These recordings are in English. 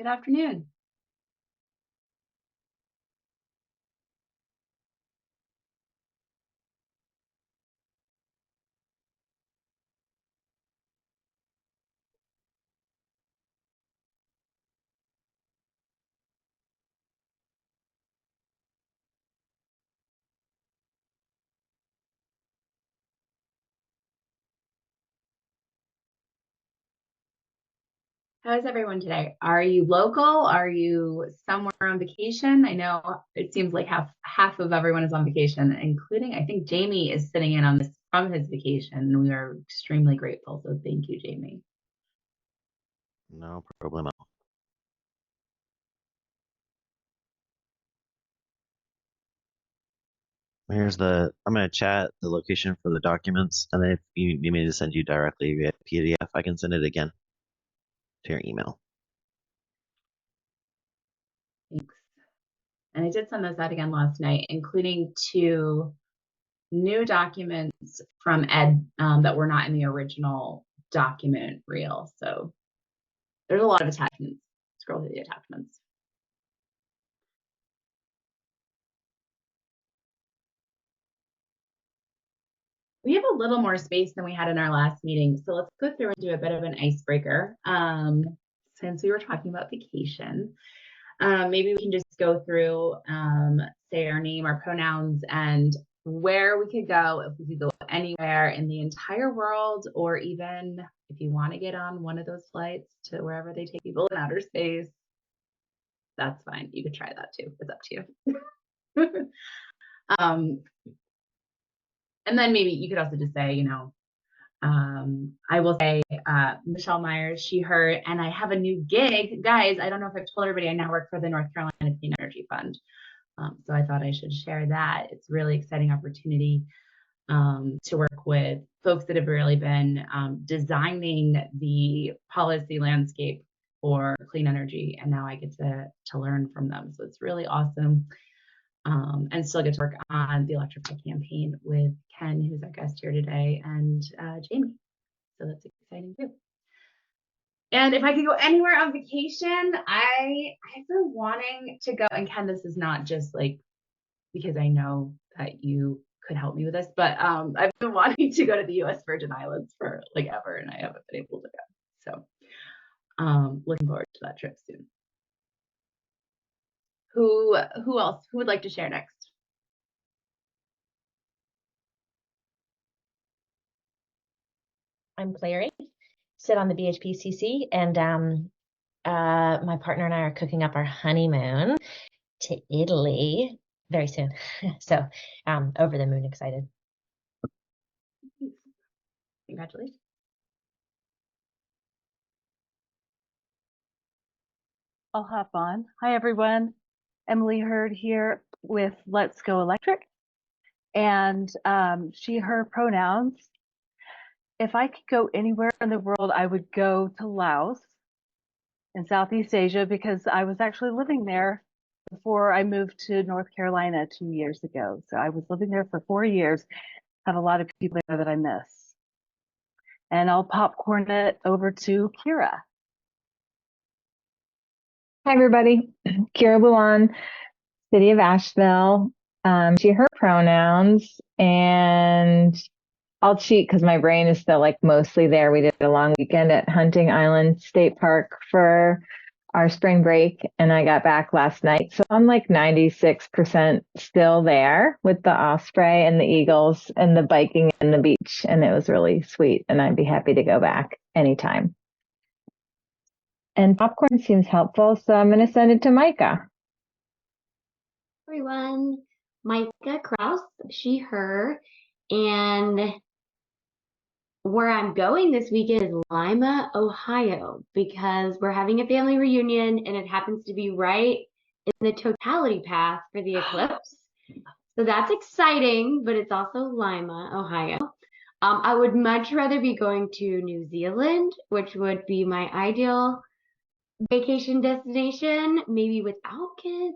Good afternoon. How's everyone today? Are you local? Are you somewhere on vacation? I know it seems like half of everyone is on vacation, including I think Jamie is sitting in on this from his vacation, and we are extremely grateful. So thank you, Jamie. No problemo. I'm gonna chat the location for the documents, and then if you need me to send you directly via PDF, I can send it again to your email. Thanks. And I did send those out again last night, including two new documents from Ed that were not in the original document reel. So there's a lot of attachments. Scroll through the attachments. We have a little more space than we had in our last meeting. So let's go through and do a bit of an icebreaker. Since we were talking about vacation, maybe we can just go through, say our name, our pronouns, and where we could go, if we could go anywhere in the entire world, or even if you want to get on one of those flights to wherever they take people in outer space, that's fine. You could try that too. It's up to you. um, and then maybe you could also just say, I will say Michelle Myers, she, her, and I have a new gig. Guys, I don't know if I've told everybody I now work for the North Carolina Clean Energy Fund. So I thought I should share that. It's a really exciting opportunity to work with folks that have really been designing the policy landscape for clean energy. And now I get to learn from them. So it's really awesome. And still get to work on the Electrify campaign with Ken, who's our guest here today, and Jamie. So that's exciting too. And if I could go anywhere on vacation, I've been wanting to go. And Ken, this is not just like because I know that you could help me with this, but I've been wanting to go to the U.S. Virgin Islands for like ever, and I haven't been able to go. So looking forward to that trip soon. Who else? Who would like to share next? I'm Clary, sit on the BHPCC, and my partner and I are cooking up our honeymoon to Italy very soon. So over the moon excited. Congratulations. I'll hop on. Hi, everyone. Emily Hurd here with Let's Go Electric, and she, her pronouns. If I could go anywhere in the world, I would go to Laos in Southeast Asia because I was actually living there before I moved to North Carolina 2 years ago. So I was living there for 4 years, have a lot of people there that I miss. And I'll popcorn it over to Kira. Hi, everybody. Kira Bulan, City of Asheville. She, her pronouns, and I'll cheat because my brain is still like mostly there. We did a long weekend at Hunting Island State Park for our spring break, and I got back last night. So I'm like 96% still there with the osprey and the eagles and the biking and the beach. And it was really sweet. And I'd be happy to go back anytime. And popcorn seems helpful, so I'm going to send it to Micah. Everyone, Micah Kraus, she, her, and where I'm going this weekend is Lima, Ohio, because we're having a family reunion and it happens to be right in the totality path for the eclipse. So that's exciting, but it's also Lima, Ohio. I would much rather be going to New Zealand, which would be my ideal vacation destination, maybe without kids.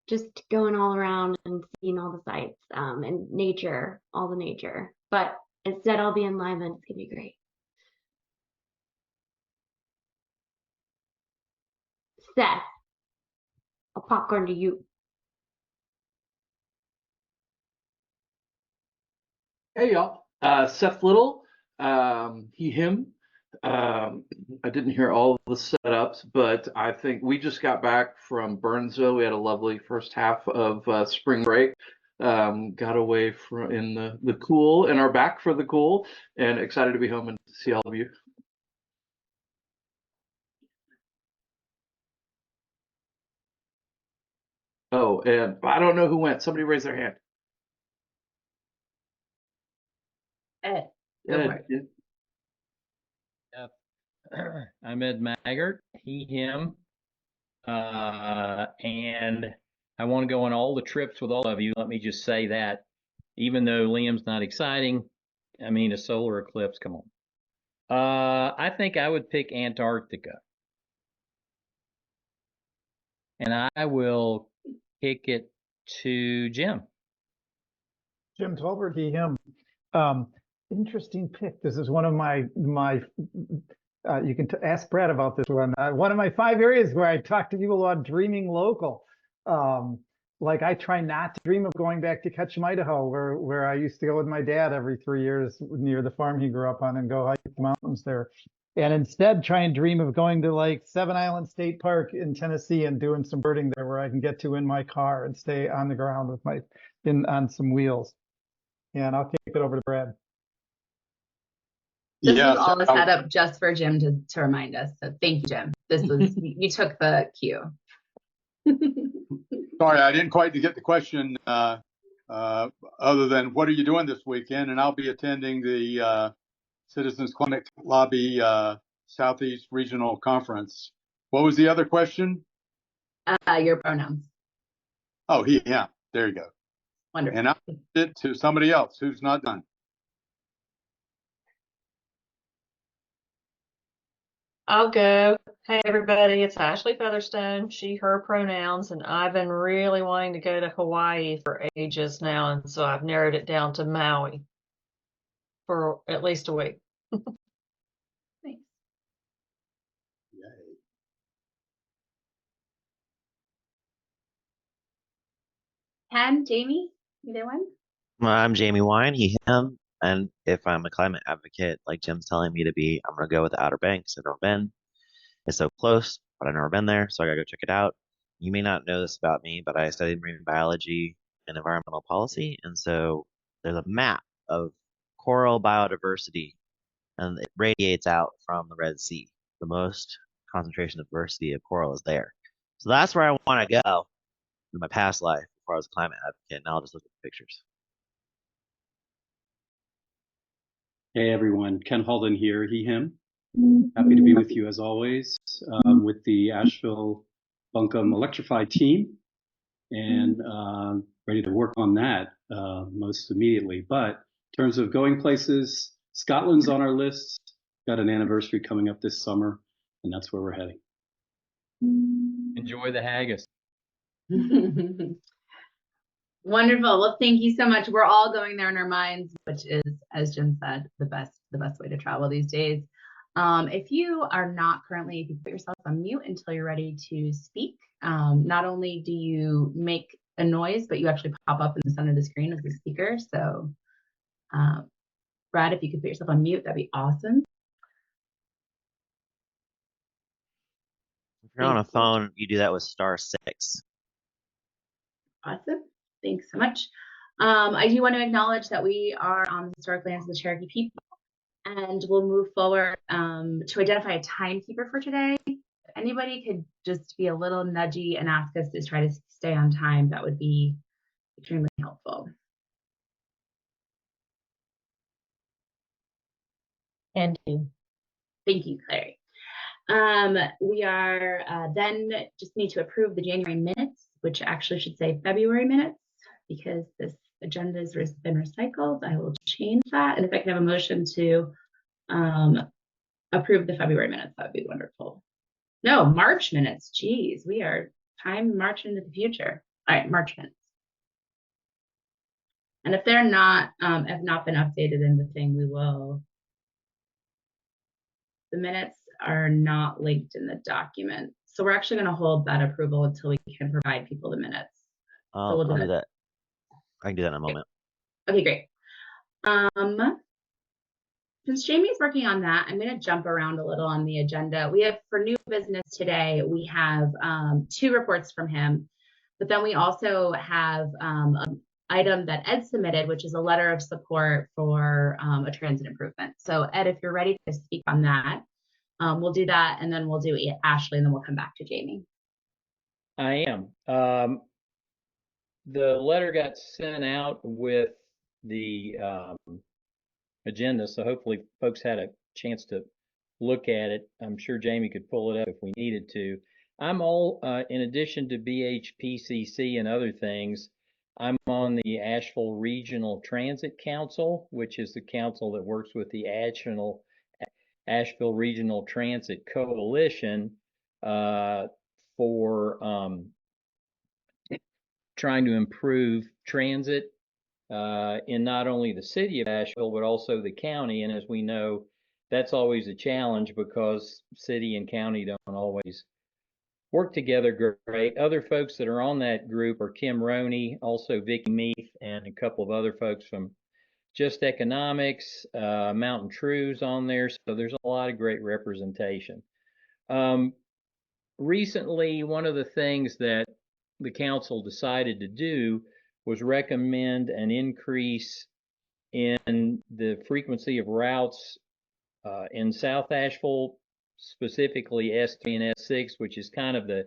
Just going all around and seeing all the sights and nature, all the nature. But instead, I'll be in Lima and it's gonna be great. Seth, I'll popcorn to you. Hey y'all, Seth Little, he, him. I didn't hear all of the setups, but I think we just got back from Burnsville. We had a lovely first half of spring break. Got away from in the cool and are back for the cool, and excited to be home and to see all of you. Oh, and I don't know who went. Somebody raise their hand. Ed, go for Ed, it. yeah. I'm Ed Maggart, he, him, and I want to go on all the trips with all of you. Let me just say that, even though Liam's not exciting, I mean, a solar eclipse, come on. I think I would pick Antarctica. And I will kick it to Jim. Jim Tolbert, he, him. Interesting pick. This is one of my you can ask Brad about this one. One of my 5 areas where I talk to people about dreaming local. Like I try not to dream of going back to Ketchum, Idaho, where I used to go with my dad every 3 years near the farm he grew up on and go hike the mountains there. And instead try and dream of going to like Seven Island State Park in Tennessee and doing some birding there where I can get to in my car and stay on the ground with on some wheels. And I'll kick it over to Brad. This Yes, was all a setup just for Jim to remind us. So thank you, Jim. This was you took the cue. sorry, I didn't quite get the question other than what are you doing this weekend? And I'll be attending the Citizens Climate Lobby Southeast Regional Conference. What was the other question? Your pronouns. Oh, he, yeah, there you go. Wonderful. And I'll send it to somebody else who's not done. I'll go. Hey, everybody, it's Ashley Featherstone, she, her pronouns, and I've been really wanting to go to Hawaii for ages now, and so I've narrowed it down to Maui for at least a week. Thanks. Yay. Ken, Jamie, either one? I'm Jamie Wine, he, him. And if I'm a climate advocate, like Jim's telling me to be, I'm going to go with the Outer Banks. I've never been. It's so close, but I've never been there, so I got to go check it out. You may not know this about me, but I studied marine biology and environmental policy. And so there's a map of coral biodiversity, and it radiates out from the Red Sea. The most concentration of diversity of coral is there. So that's where I want to go in my past life before I was a climate advocate. Now I'll just look at the pictures. Hey everyone, Ken Halden here, he, him. Happy to be with you as always with the Asheville Buncombe Electrify team and ready to work on that most immediately. But in terms of going places, Scotland's on our list, got an anniversary coming up this summer, and that's where we're heading. Enjoy the haggis. Wonderful. Well, thank you so much. We're all going there in our minds, which is, as Jim said, the best way to travel these days. If you are not currently, if you put yourself on mute until you're ready to speak, not only do you make a noise, but you actually pop up in the center of the screen as the speaker. So, Brad, if you could put yourself on mute, that'd be awesome. If you're on a phone, you do that with *6. Awesome. Thanks so much. I do want to acknowledge that we are on the historic lands of the Cherokee people, and we'll move forward to identify a timekeeper for today. If anybody could just be a little nudgy and ask us to try to stay on time, that would be extremely helpful. And you. Thank you, Clary. We are then just need to approve the January minutes, which actually should say February minutes, because this agenda has been recycled. I will change that. And if I can have a motion to approve the February minutes, that would be wonderful. No, March minutes. Geez, we are time marching into the future. All right, March minutes. And if they're not, have not been updated in the thing, we will. The minutes are not linked in the document. So we're actually going to hold that approval until we can provide people the minutes. So we'll I'll do that. I can do that in a moment. Okay, great. Since Jamie's working on that, I'm going to jump around a little on the agenda. We have, for new business today, we have 2 reports from him, but then we also have an item that Ed submitted, which is a letter of support for a transit improvement. So Ed, if you're ready to speak on that, we'll do that, and then we'll do Ashley, and then we'll come back to Jamie. I am. The letter got sent out with the agenda, so hopefully folks had a chance to look at it. I'm sure Jamie could pull it up if we needed to. I'm all, in addition to BHPCC and other things, I'm on the Asheville Regional Transit Council, which is the council that works with the Asheville Regional Transit Coalition for trying to improve transit in not only the city of Asheville, but also the county. And as we know, that's always a challenge because city and county don't always work together great. Other folks that are on that group are Kim Roney, also Vicki Meath, and a couple of other folks from Just Economics, Mountain True's on there. So there's a lot of great representation. Recently, one of the things that the council decided to do was recommend an increase in the frequency of routes in South Asheville, specifically S3 and S6, which is kind of the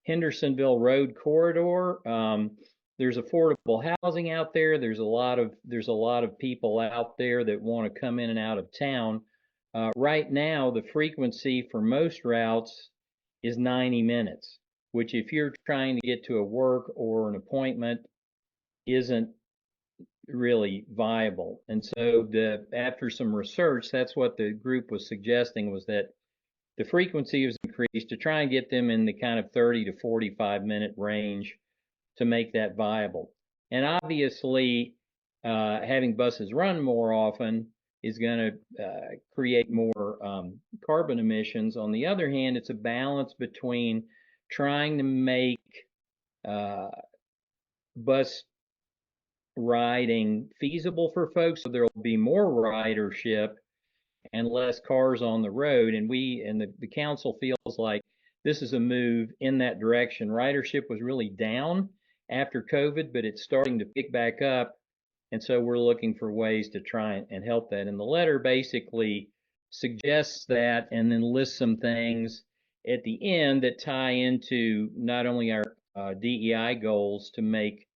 Hendersonville Road corridor. There's affordable housing out there. There's a lot of people out there that want to come in and out of town. Right now, the frequency for most routes is 90 minutes, which if you're trying to get to a work or an appointment isn't really viable. And so after some research, that's what the group was suggesting, was that the frequency was increased to try and get them in the kind of 30 to 45 minute range to make that viable. And obviously, having buses run more often is going to create more carbon emissions. On the other hand, it's a balance between trying to make bus riding feasible for folks so there will be more ridership and less cars on the road. And the council feels like this is a move in that direction. Ridership was really down after COVID, but it's starting to pick back up. And so we're looking for ways to try and help that. And the letter basically suggests that and then lists some things at the end that tie into not only our DEI goals to make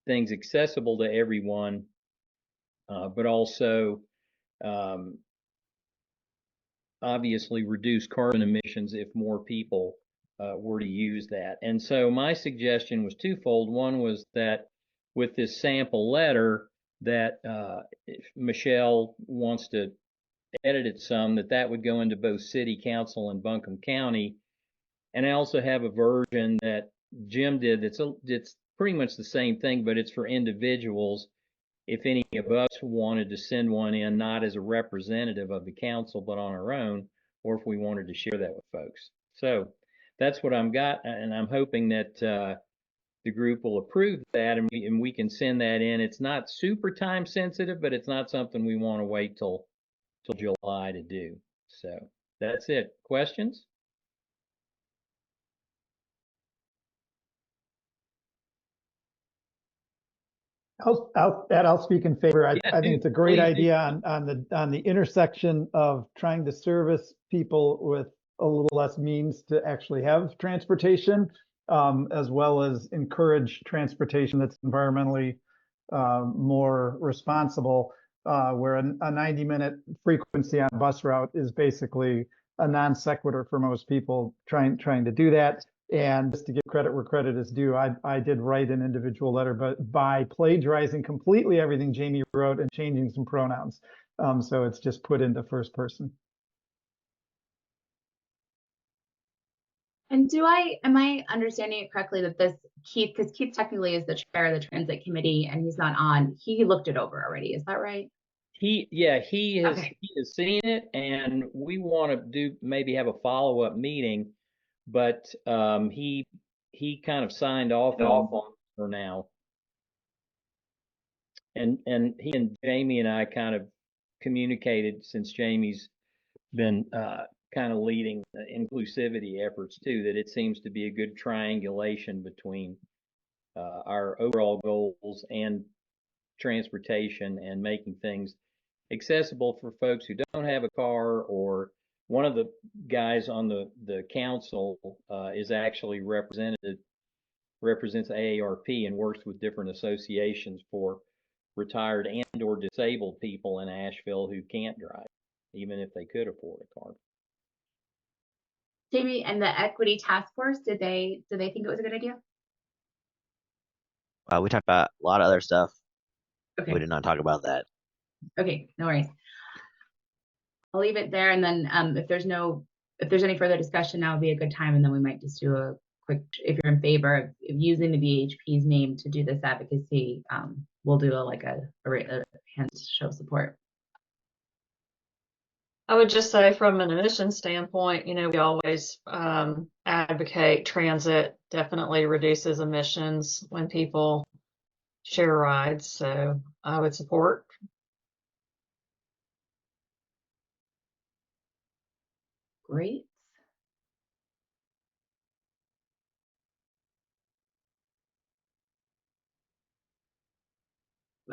things accessible to everyone, but also obviously reduce carbon emissions if more people were to use that. And so my suggestion was twofold. One was that with this sample letter that if Michelle wants to edit it some, that would go into both city council and Buncombe County. And I also have a version that Jim did it's pretty much the same thing, but it's for individuals. If any of us wanted to send one in, not as a representative of the council, but on our own, or if we wanted to share that with folks. So that's what I've got, and I'm hoping that the group will approve that, and we can send that in. It's not super time sensitive, but it's not something we want to wait till July to do. So that's it. Questions? I'll speak in favor. I think it's a great please idea on the intersection of trying to service people with a little less means to actually have transportation, as well as encourage transportation that's environmentally more responsible, where a 90-minute frequency on a bus route is basically a non sequitur for most people trying to do that. And just to give credit where credit is due, I did write an individual letter, but by plagiarizing completely everything Jamie wrote and changing some pronouns. So it's just put into first person. And am I understanding it correctly that Keith, because Keith technically is the chair of the transit committee and he's not on, he looked it over already, is that right? he has Okay. seen it, and we want to maybe have a follow-up meeting, but he kind of signed off on for now. And he and Jamie and I kind of communicated, since Jamie's been kind of leading the inclusivity efforts too, that it seems to be a good triangulation between our overall goals and transportation and making things accessible for folks who don't have a car. Or one of the guys on the council is actually represents AARP and works with different associations for retired and or disabled people in Asheville who can't drive, even if they could afford a car. Jamie, and the equity task force, did they think it was a good idea? We talked about a lot of other stuff. Okay. We did not talk about that. Okay, no worries. I'll leave it there, and then if there's any further discussion, now would be a good time, and then we might just do a quick, if you're in favor of using the BHP's name to do this advocacy, we'll do a hand show of support. I would just say, from an emissions standpoint, we always advocate transit definitely reduces emissions when people share rides. So I would support. Great.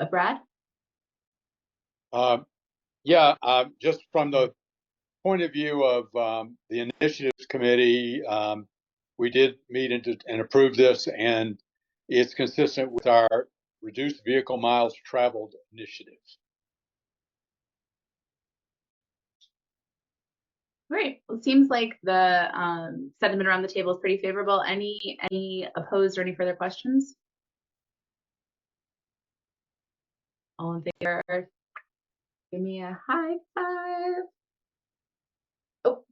Brad? Yeah, just from the point of view of the initiatives committee, we did meet and approve this, and it's consistent with our reduced vehicle miles traveled initiatives. Great. Well, it seems like the sentiment around the table is pretty favorable. Any opposed or any further questions? All in favor? Give me a high five. Oh.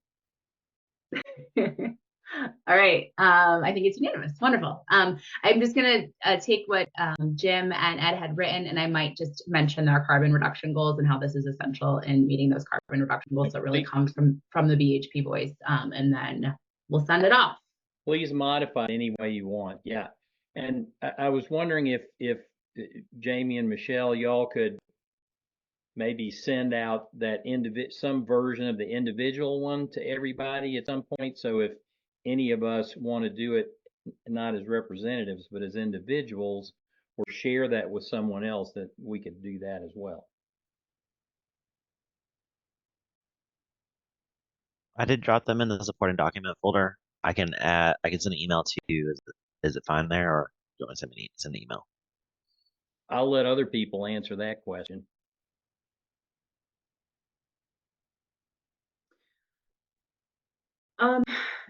All right. I think it's unanimous. Wonderful. I'm just going to take what Jim and Ed had written, and I might just mention our carbon reduction goals and how this is essential in meeting those carbon reduction goals. So it really comes from the BHP voice, and then we'll send it off. Please modify it any way you want. Yeah. And I was wondering if Jamie and Michelle, y'all could maybe send out that some version of the individual one to everybody at some point. So if any of us want to do it, not as representatives, but as individuals, or share that with someone else, that we could do that as well. I did drop them in the supporting document folder. I can send an email to you. Is it fine there, or do you want to send an email? I'll let other people answer that question.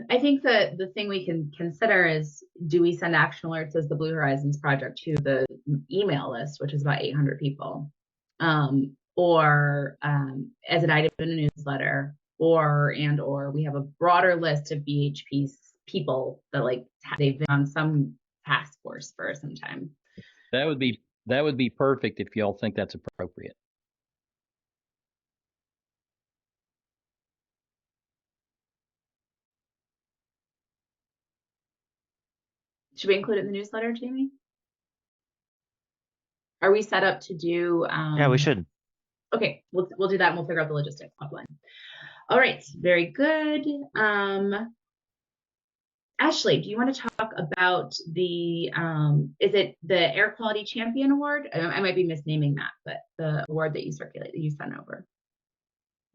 I think that the thing we can consider is, do we send action alerts as the Blue Horizons project to the email list, which is about 800 people, or as an item in a newsletter, or we have a broader list of BHP's people that they've been on some task force for some time. That would be perfect if y'all think that's appropriate. Should we include it in the newsletter, Jamie? Are we set up to do? Yeah, we should. Okay, we'll do that, and we'll figure out the logistics offline. All right, very good. Ashley, do you want to talk about the is it the Air Quality Champion Award? I might be misnaming that, but the award that you sent over.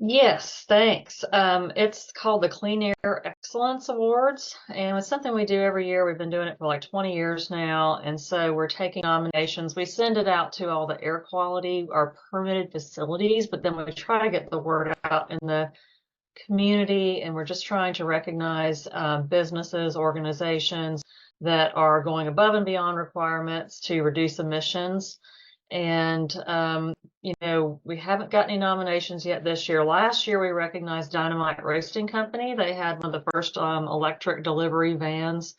Yes, thanks. It's called the Clean Air Excellence Awards, and it's something we do every year. We've been doing it for like 20 years now, and so we're taking nominations. We send it out to all the air quality, our permitted facilities, but then we try to get the word out in the community, and we're just trying to recognize businesses, organizations that are going above and beyond requirements to reduce emissions. And, we haven't got any nominations yet this year. Last year, we recognized Dynamite Roasting Company. They had one of the first electric delivery vans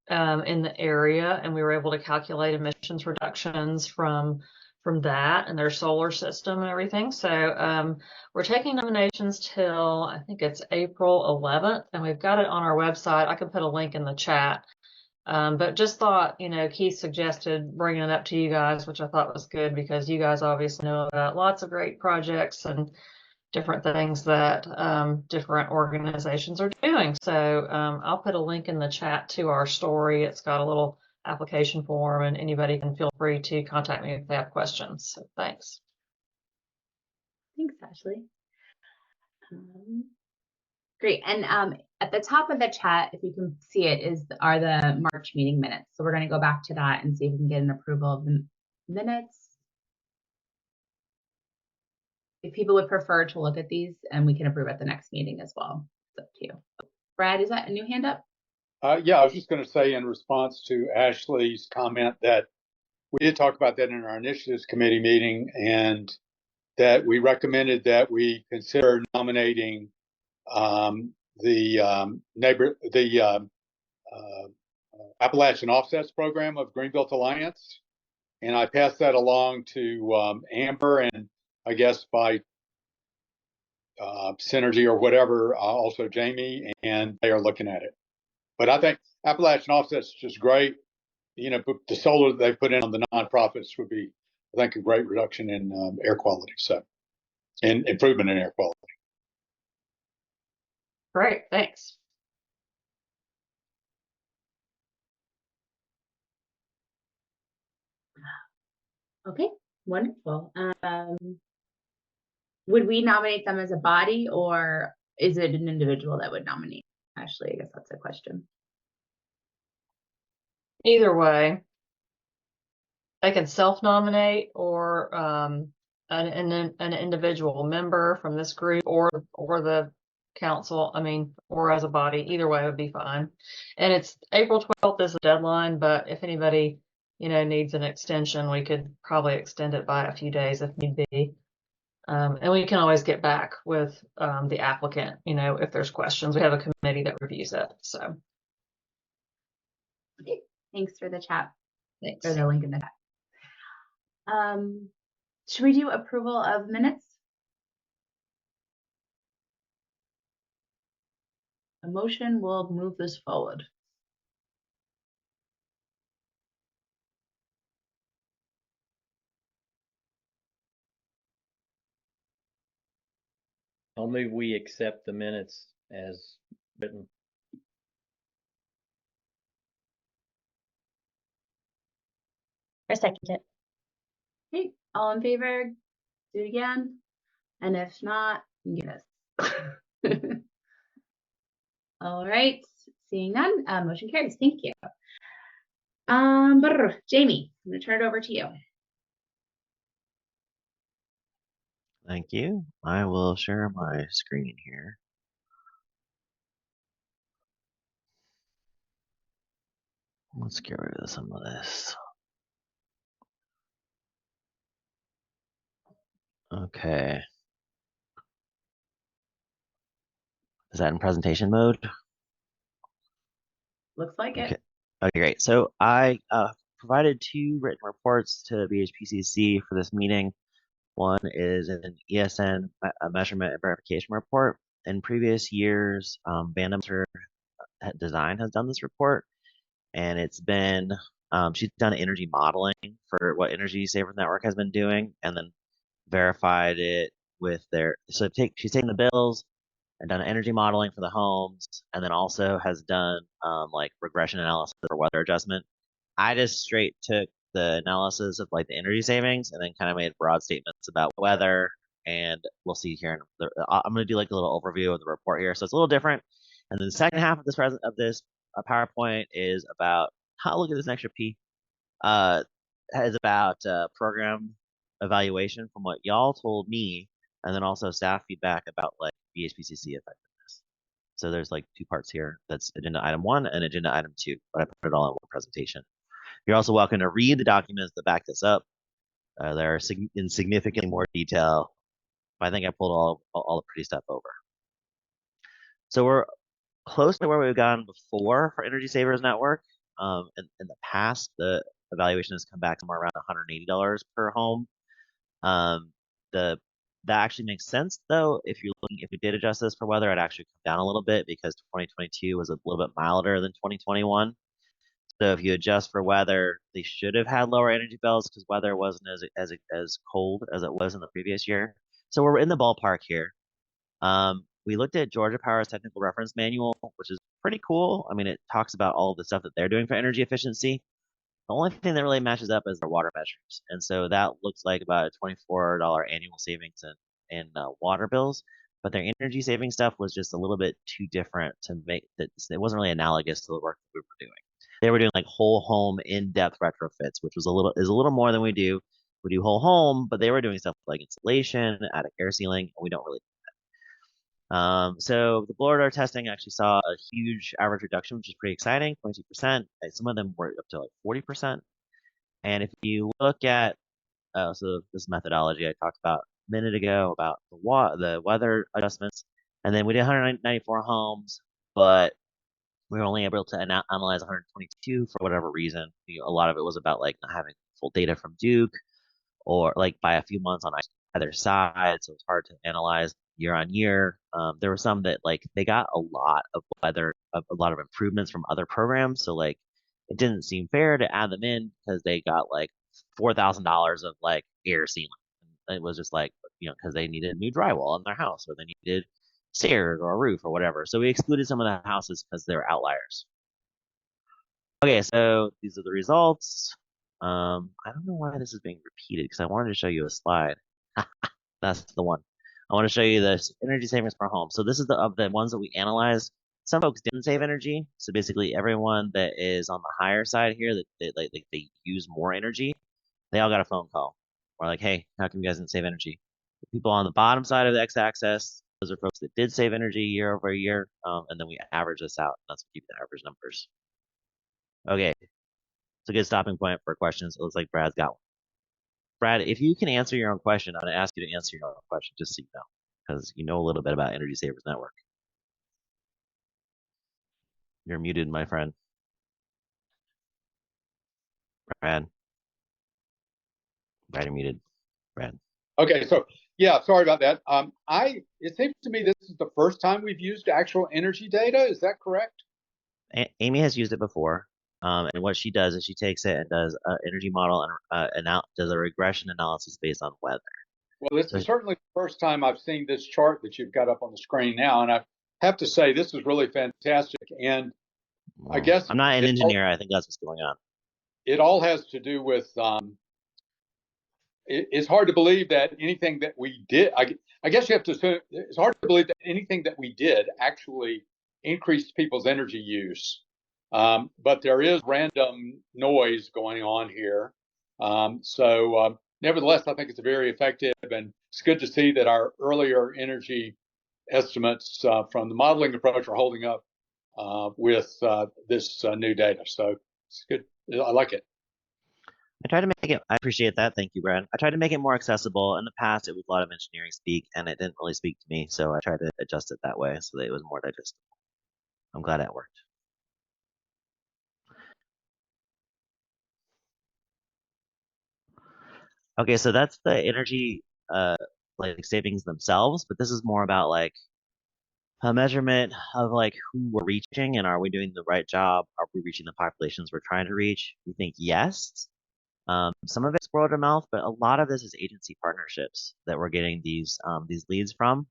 in the area, and we were able to calculate emissions reductions from from that and their solar system and everything. So we're taking nominations till I think it's April 11th, and we've got it on our website. I can put a link in the chat. But just thought, Keith suggested bringing it up to you guys, which I thought was good because you guys obviously know about lots of great projects and different things that different organizations are doing. So I'll put a link in the chat to our story. It's got a little application form, and anybody can feel free to contact me if they have questions. So thanks. Thanks, Ashley. Great. And at the top of the chat, if you can see it, are the March meeting minutes. So we're going to go back to that and see if we can get an approval of the minutes. If people would prefer to look at these, and we can approve at the next meeting as well. It's up to you. Brad, is that a new hand up? Yeah, I was just going to say in response to Ashley's comment that we did talk about that in our initiatives committee meeting, and that we recommended that we consider nominating the Appalachian Offsets Program of Greenbelt Alliance, and I passed that along to Amber, and I guess by synergy or whatever, also Jamie, and they are looking at it. But I think Appalachian Offsets is just great. The solar that they put in on the nonprofits would be, I think, a great reduction in air quality, and improvement in air quality. Great, thanks. Okay, wonderful. Would we nominate them as a body, or is it an individual that would nominate? Ashley, I guess that's a question. Either way, they can self-nominate, or an individual member from this group, or the council. Or as a body. Either way would be fine. And it's April 12th is the deadline, but if anybody needs an extension, we could probably extend it by a few days if need be. And we can always get back with the applicant, if there's questions. We have a committee that reviews it. So. Okay, thanks for the chat. Thanks. Or the link in the chat. Should we do approval of minutes? A motion will move this forward. I'll move we accept the minutes as written. I second it. Okay, all in favor? Do it again. And if not, yes. All right, seeing none, motion carries. Thank you. Jamie, I'm gonna turn it over to you. Thank you. I will share my screen here. Let's get rid of some of this. Okay. Is that in presentation mode? Looks like it. Okay, great. So I provided 2 written reports to BHPCC for this meeting. One is an ESN measurement and verification report. In previous years, Bandameter Design has done this report, and it's been she's done energy modeling for what Energy Savers Network has been doing, and then verified it with their. So she's taken the bills and done energy modeling for the homes, and then also has done like regression analysis for weather adjustment. I just straight took the analysis of like the energy savings and then kind of made broad statements about weather, and we'll see here. I'm going to do like a little overview of the report here, so it's a little different. And then the second half of this PowerPoint is about look at this extra P. Is about program evaluation from what y'all told me, and then also staff feedback about like BHPCC effectiveness. So there's like 2 parts here. That's agenda item 1 and agenda item 2, but I put it all in one presentation. You're also welcome to read the documents that back this up. They're in significantly more detail. I think I pulled all the pretty stuff over. So we're close to where we've gone before for Energy Savers Network. In the past, the evaluation has come back somewhere around $180 per home. That actually makes sense though. If we did adjust this for weather, it'd actually come down a little bit because 2022 was a little bit milder than 2021. So if you adjust for weather, they should have had lower energy bills because weather wasn't as cold as it was in the previous year. So we're in the ballpark here. We looked at Georgia Power's technical reference manual, which is pretty cool. I mean, it talks about all of the stuff that they're doing for energy efficiency. The only thing that really matches up is their water measures. And so that looks like about a $24 annual savings in water bills. But their energy saving stuff was just a little bit too different to make that. It wasn't really analogous to the work that we were doing. They were doing like whole home in-depth retrofits, which was a little more than we do. We do whole home, but they were doing stuff like insulation, attic air sealing, and we don't really do that. So the blower door testing actually saw a huge average reduction, which is pretty exciting, 22%. Some of them were up to like 40%. And if you look at so this methodology I talked about a minute ago about the weather adjustments, and then we did 194 homes, but we were only able to analyze 122 for whatever reason. A lot of it was about like not having full data from Duke, or like by a few months on either side, so it's hard to analyze year on year. There were some that like they got a lot of improvements from other programs, so like it didn't seem fair to add them in because they got like $4,000 of like air sealing. It was just like, because they needed new drywall in their house, or they needed stairs or a roof or whatever. So we excluded some of the houses because they're outliers. Okay, so these are the results. I don't know why this is being repeated because I wanted to show you a slide. That's the one. I want to show you the energy savings per home. So this is of the ones that we analyzed. Some folks didn't save energy. So basically everyone that is on the higher side here, that they use more energy, they all got a phone call. We're like, hey, how come you guys didn't save energy? The people on the bottom side of the x-axis, those are folks that did save energy year over year, and then we average this out. That's what keep the average numbers. Okay, it's a good stopping point for questions. It looks like Brad's got one. Brad, if you can answer your own question, I'm going to ask you to answer your own question, just so you know, because you know a little bit about Energy Savers Network. You're muted, my friend. Brad, you're muted. Brad. Okay, so yeah, sorry about that. It seems to me this is the first time we've used actual energy data. Is that correct? Amy has used it before. And what she does is she takes it and does an energy model and does a regression analysis based on weather. Well, this is certainly the first time I've seen this chart that you've got up on the screen now, and I have to say this is really fantastic. And I guess I'm not an engineer. I think that's what's going on. It all has to do with. It's hard to believe that anything that we did. I guess you have to assume it's hard to believe that anything that we did actually increased people's energy use. But there is random noise going on here. Nevertheless, I think it's very effective, and it's good to see that our earlier energy estimates from the modeling approach are holding up with this new data. So it's good. I like it. I tried to make it, I appreciate that. Thank you, Brad. I tried to make it more accessible. In the past, it was a lot of engineering speak, and it didn't really speak to me. So I tried to adjust it that way so that it was more digestible. I'm glad it worked. Okay, so that's the energy like savings themselves, but this is more about like a measurement of like who we're reaching and are we doing the right job? Are we reaching the populations we're trying to reach? We think yes. Some of it's word of mouth, but a lot of this is agency partnerships that we're getting these leads from.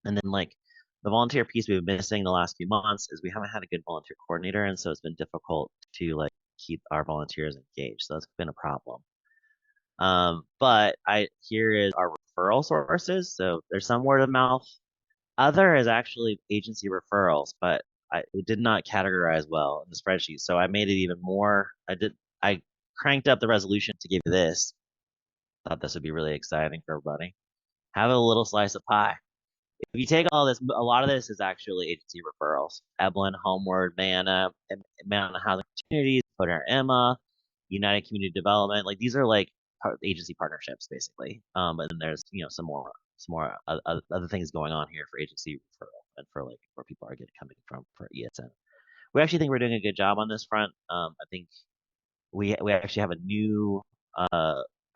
And then like the volunteer piece we've been missing the last few months is we haven't had a good volunteer coordinator, and so it's been difficult to like keep our volunteers engaged. So that's been a problem. But here is our referral sources. So there's some word of mouth. Other is actually agency referrals, but it did not categorize well in the spreadsheet. So I made it even more. I cranked up the resolution to give you this. Thought this would be really exciting for everybody. Have a little slice of pie. If you take all this, a lot of this is actually agency referrals. Evelyn, Homeward, Manna Housing Opportunities, Poder Emma, United Community Development. Like these are like agency partnerships basically. And then there's some more other things going on here for agency referral and for like where people are coming from for ESN. We actually think we're doing a good job on this front. I think We actually have a new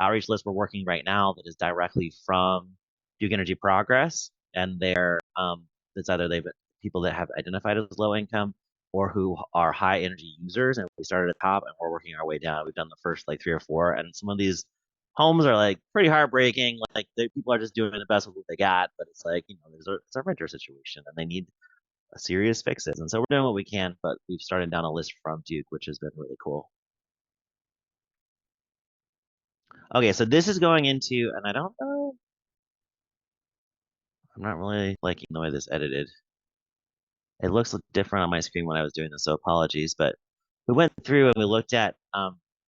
outreach list we're working right now that is directly from Duke Energy Progress, and they're it's either they've people that have identified as low income or who are high energy users, and we started at the top and we're working our way down. We've done the first like 3 or 4, and some of these homes are like pretty heartbreaking. Like people are just doing the best with what they got, but it's like, you know, it's a renter situation and they need a serious fixes. And so we're doing what we can, but we've started down a list from Duke, which has been really cool. Okay, so this is going into, and I don't know, I'm not really liking the way this edited. It looks different on my screen when I was doing this, so apologies. But we went through and we looked at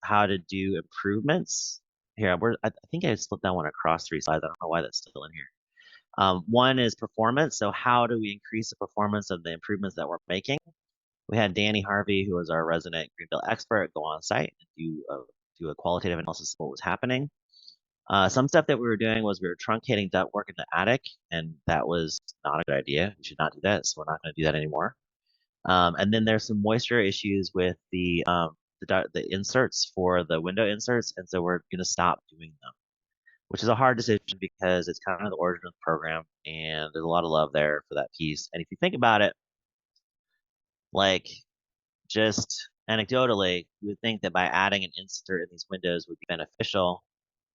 how to do improvements. Here, I think I slipped that one across 3 slides. I don't know why that's still in here. One is performance. So how do we increase the performance of the improvements that we're making? We had Danny Harvey, who was our resident Greenbelt expert, go on site and do a qualitative analysis of what was happening. Some stuff that we were doing was we were truncating ductwork in the attic, and that was not a good idea. We should not do that, so we're not going to do that anymore. And then there's some moisture issues with the inserts for the window inserts, and so we're going to stop doing them, which is a hard decision because it's kind of the origin of the program, and there's a lot of love there for that piece. And if you think about it, like just anecdotally, you would think that by adding an insert in these windows would be beneficial.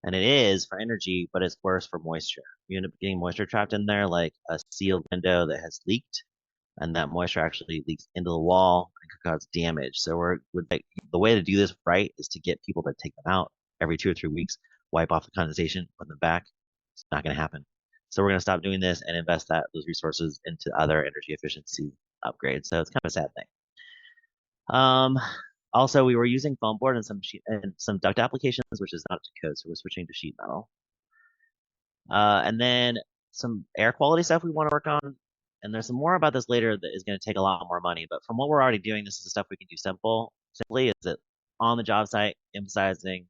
And it is for energy, but it's worse for moisture. You end up getting moisture trapped in there, like a sealed window that has leaked, and that moisture actually leaks into the wall and could cause damage. So the way to do this right is to get people to take them out every 2 or 3 weeks, wipe off the condensation, put them back. It's not going to happen. So we're going to stop doing this and invest those resources into other energy efficiency upgrades. So it's kind of a sad thing. Also, we were using foam board and some duct applications, which is not up to code, so we're switching to sheet metal. And then some air quality stuff we want to work on, and there's some more about this later that is going to take a lot more money. But from what we're already doing, this is the stuff we can do simply. Is it on the job site, emphasizing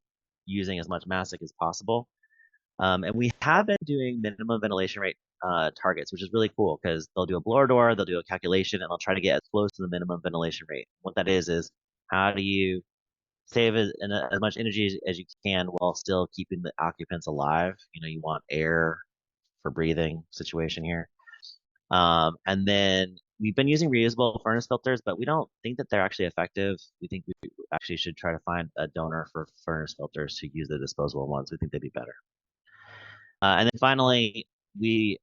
using as much mastic as possible. And we have been doing minimum ventilation rate targets, which is really cool because they'll do a blower door, they'll do a calculation, and they'll try to get as close to the minimum ventilation rate. What that is how do you save as much energy as you can while still keeping the occupants alive? You know, you want air for breathing situation here. And then we've been using reusable furnace filters, but we don't think that they're actually effective. We think we actually should try to find a donor for furnace filters to use the disposable ones. We think they'd be better. And then finally,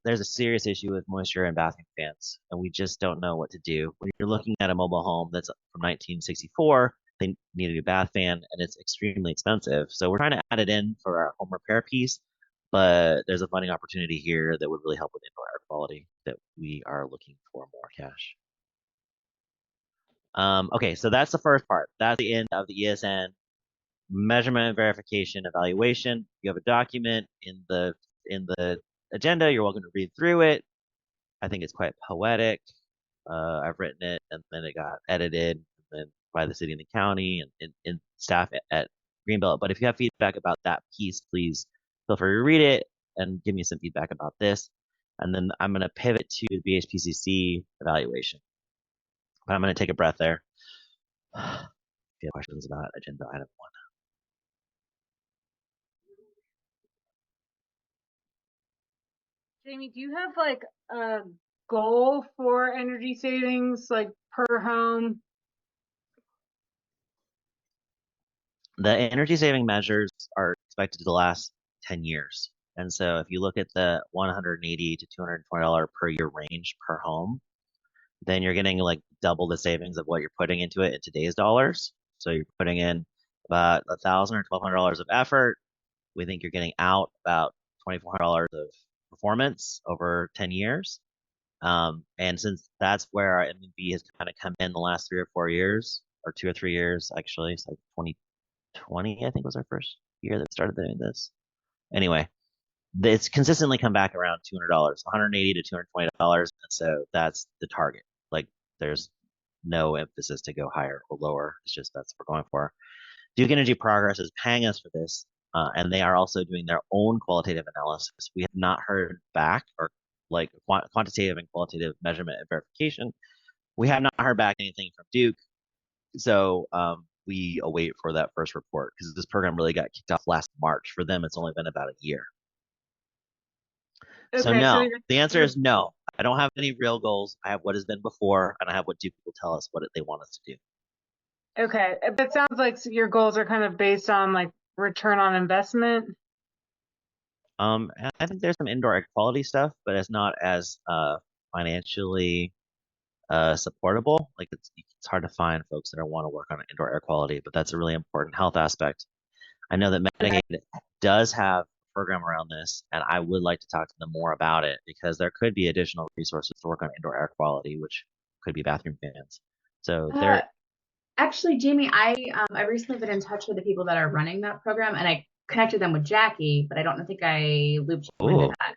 there's a serious issue with moisture in bathroom fans, and we just don't know what to do. When you're looking at a mobile home that's from 1964, they need a new bath fan, and it's extremely expensive. So we're trying to add it in for our home repair piece, but there's a funding opportunity here that would really help with indoor air quality that we are looking for more cash. Okay, so that's the first part. That's the end of the ESN measurement, verification, evaluation. You have a document in the agenda. You're welcome to read through it. I think it's quite poetic. I've written it, and then it got edited and then by the city and the county and staff at Greenbelt. But if you have feedback about that piece, please feel free to read it and give me some feedback about this. And then I'm going to pivot to the BHPCC evaluation. But I'm going to take a breath there. If you have questions about agenda item 1. Jamie, do you have like a goal for energy savings, like per home? The energy saving measures are expected to last 10 years. And so if you look at the $180 to $220 per year range per home, then you're getting like double the savings of what you're putting into it in today's dollars. So you're putting in about $1,000 or $1,200 of effort. We think you're getting out about $2,400 of performance over 10 years. And since that's where our MMB has kind of come in the last 3 or 4 years, or 2 or 3 years, actually, it's like 2020, I think was our first year that we started doing this. Anyway, it's consistently come back around $200, $180 to $220. And so that's the target. Like there's no emphasis to go higher or lower. It's just that's what we're going for. Duke Energy Progress is paying us for this. And they are also doing their own qualitative analysis. We have not heard back, or like quantitative and qualitative measurement and verification. We have not heard back anything from Duke. So we await for that first report, because this program really got kicked off last March. For them, it's only been about a year. So Okay, so no, the answer is no. I don't have any real goals. I have what has been before, and I have what people tell us what they want us to do. okay, but it sounds like your goals are kind of based on like return on investment. And I think there's some indoor air quality stuff, but it's not as financially supportable. Like it's hard to find folks that want to work on indoor air quality, but that's a really important health aspect. I know that Medicaid does have a program around this, and I would like to talk to them more about it, because there could be additional resources to work on indoor air quality, which could be bathroom fans. So there. Actually, Jamie, I've recently been in touch with the people that are running that program, and I connected them with Jackie, but I don't think I looped you into that.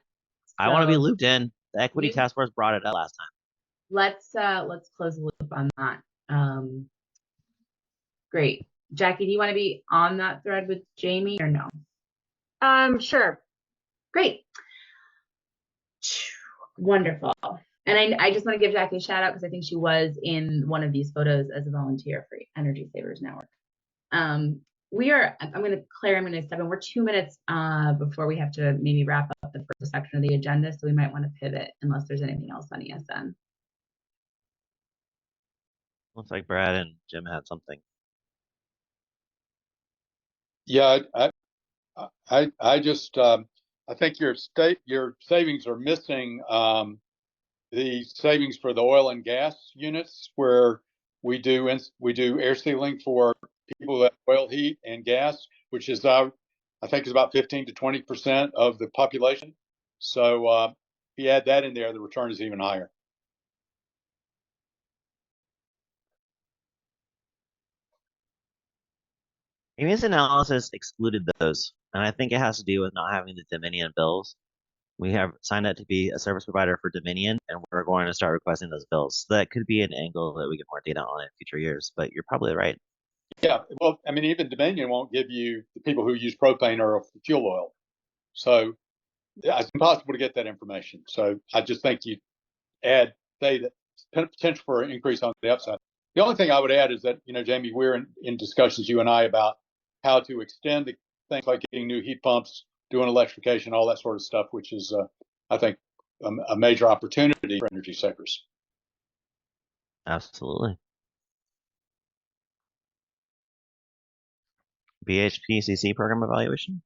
I want to be So looped in. The Equity Task Force brought it up last time. let's close the loop on that. Great. Jackie, do you want to be on that thread with Jamie or no? Sure. Great. Wonderful. And I just want to give Jackie a shout out, because I think she was in one of these photos as a volunteer for Energy Savers Network. I'm going to step in. We're 2 minutes before we have to maybe wrap up the first section of the agenda, so we might want to pivot unless there's anything else on ESN. Looks like Brad and Jim had something. Yeah, I just I think your savings are missing the savings for the oil and gas units, where we do air sealing for people that oil, heat, and gas, which is I think is about 15 to 20% of the population. So if you add that in there, the return is even higher. Amy's analysis excluded those, and I think it has to do with not having the Dominion bills. We have signed up to be a service provider for Dominion, and we're going to start requesting those bills. So that could be an angle that we get more data on in future years, but you're probably right. Yeah, well, I mean, even Dominion won't give you the people who use propane or fuel oil. So it's impossible to get that information. So I just think you say that potential for an increase on the upside. The only thing I would add is that, Jamie, we're in discussions, you and I, about how to extend the things like getting new heat pumps, doing electrification, all that sort of stuff, which is, I think, a major opportunity for energy savers. Absolutely. BHPCC program evaluation.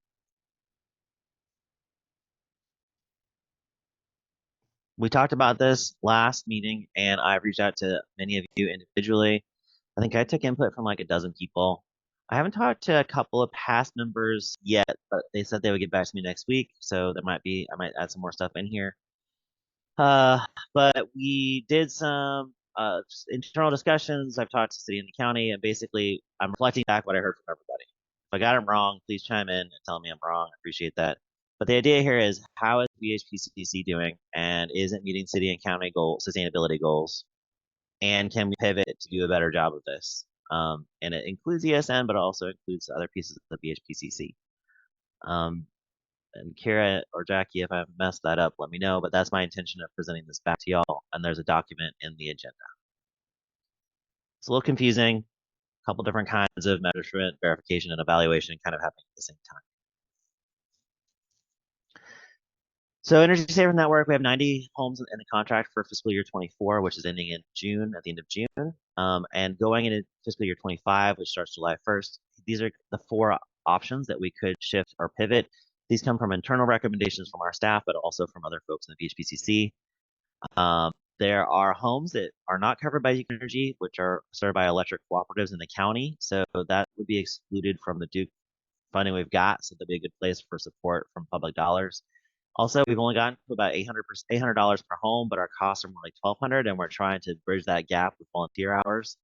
We talked about this last meeting, and I've reached out to many of you individually. I think I took input from like a dozen people. I haven't talked to a couple of past members yet, but they said they would get back to me next week. So I might add some more stuff in here. But we did some internal discussions. I've talked to city and the county, and basically I'm reflecting back what I heard from everybody. If I got it wrong, please chime in and tell me I'm wrong. I appreciate that. But the idea here is, how is BHPCC doing, and is it meeting city and county sustainability goals? And can we pivot to do a better job of this? And it includes ESN, but it also includes other pieces of the BHPCC. And Kira or Jackie, if I've messed that up, let me know. But that's my intention of presenting this back to y'all. And there's a document in the agenda. It's a little confusing. A couple different kinds of measurement, verification, and evaluation kind of happening at the same time. So Energy Savers Network, we have 90 homes in the contract for fiscal year 24, which is ending in June, at the end of June. And going into fiscal year 25, which starts July 1st, these are the 4 options that we could shift or pivot. These come from internal recommendations from our staff, but also from other folks in the BHPCC. There are homes that are not covered by Duke Energy, which are served by electric cooperatives in the county. So that would be excluded from the Duke funding we've got. So that'd be a good place for support from public dollars. Also, we've only gotten to about $800 per home, but our costs are more like $1,200, and we're trying to bridge that gap with volunteer hours.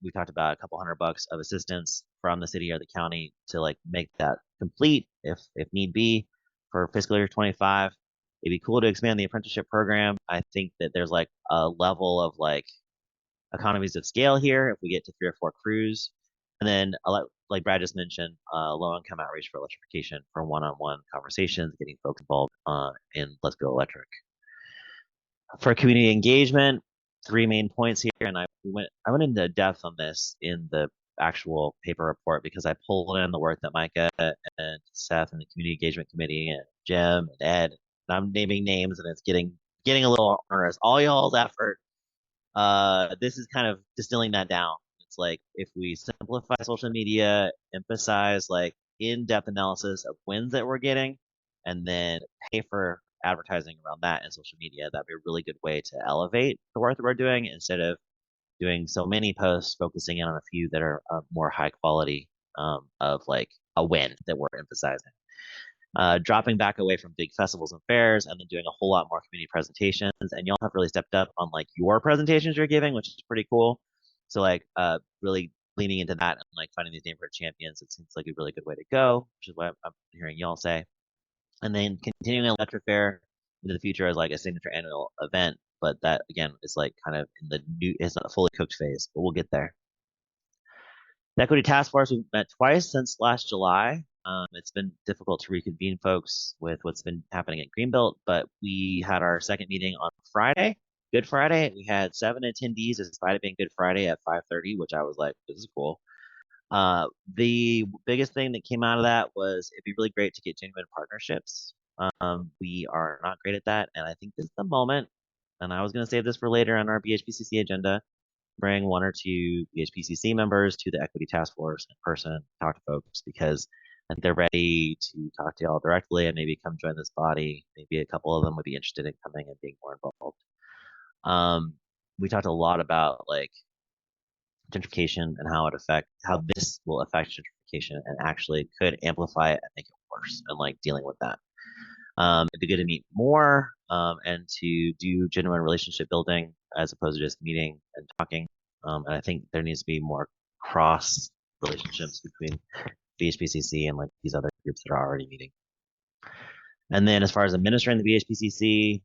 We talked about a couple $100 of assistance from the city or the county to like make that complete if need be for fiscal year 25. It'd be cool to expand the apprenticeship program. I think that there's like a level of like economies of scale here if we get to 3 or 4 crews. And then, like Brad just mentioned, low-income outreach for electrification for one-on-one conversations, getting folks involved in Let's Go Electric. For community engagement, 3 main points here, and I went into depth on this in the actual paper report because I pulled in the work that Micah and Seth and the community engagement committee and Jim and Ed, and I'm naming names and it's getting a little onerous. All y'all's effort. This is kind of distilling that down. It's like if we simplify social media, emphasize like in-depth analysis of wins that we're getting, and then pay for advertising around that in social media, that'd be a really good way to elevate the work that we're doing instead of doing so many posts focusing in on a few that are more high quality of like a win that we're emphasizing. Dropping back away from big festivals and fairs and then doing a whole lot more community presentations. And y'all have really stepped up on like your presentations you're giving, which is pretty cool. So like really leaning into that and like finding these neighborhood champions, it seems like a really good way to go, which is what I'm hearing y'all say. And then continuing Electric Fair into the future as like a signature annual event, but that again is like kind of in the new, it's not a fully cooked phase, but we'll get there. The Equity Task Force, we've met twice since last July. It's been difficult to reconvene folks with what's been happening at Greenbelt, but we had our second meeting on Friday, Good Friday. We had 7 attendees despite it being Good Friday at 5:30, which I was like, this is cool. The biggest thing that came out of that was it'd be really great to get genuine partnerships. We are not great at that, and I think this is the moment, and I was going to save this for later on our BHPCC agenda, bring 1 or 2 BHPCC members to the Equity Task Force in person, talk to folks, because I think they're ready to talk to y'all directly and maybe come join this body. Maybe a couple of them would be interested in coming and being more involved. We talked a lot about like gentrification and how this will affect gentrification and actually could amplify it and make it worse and like dealing with that. It'd be good to meet more and to do genuine relationship building as opposed to just meeting and talking. And I think there needs to be more cross relationships between BHPCC and like these other groups that are already meeting. And then as far as administering the BHPCC,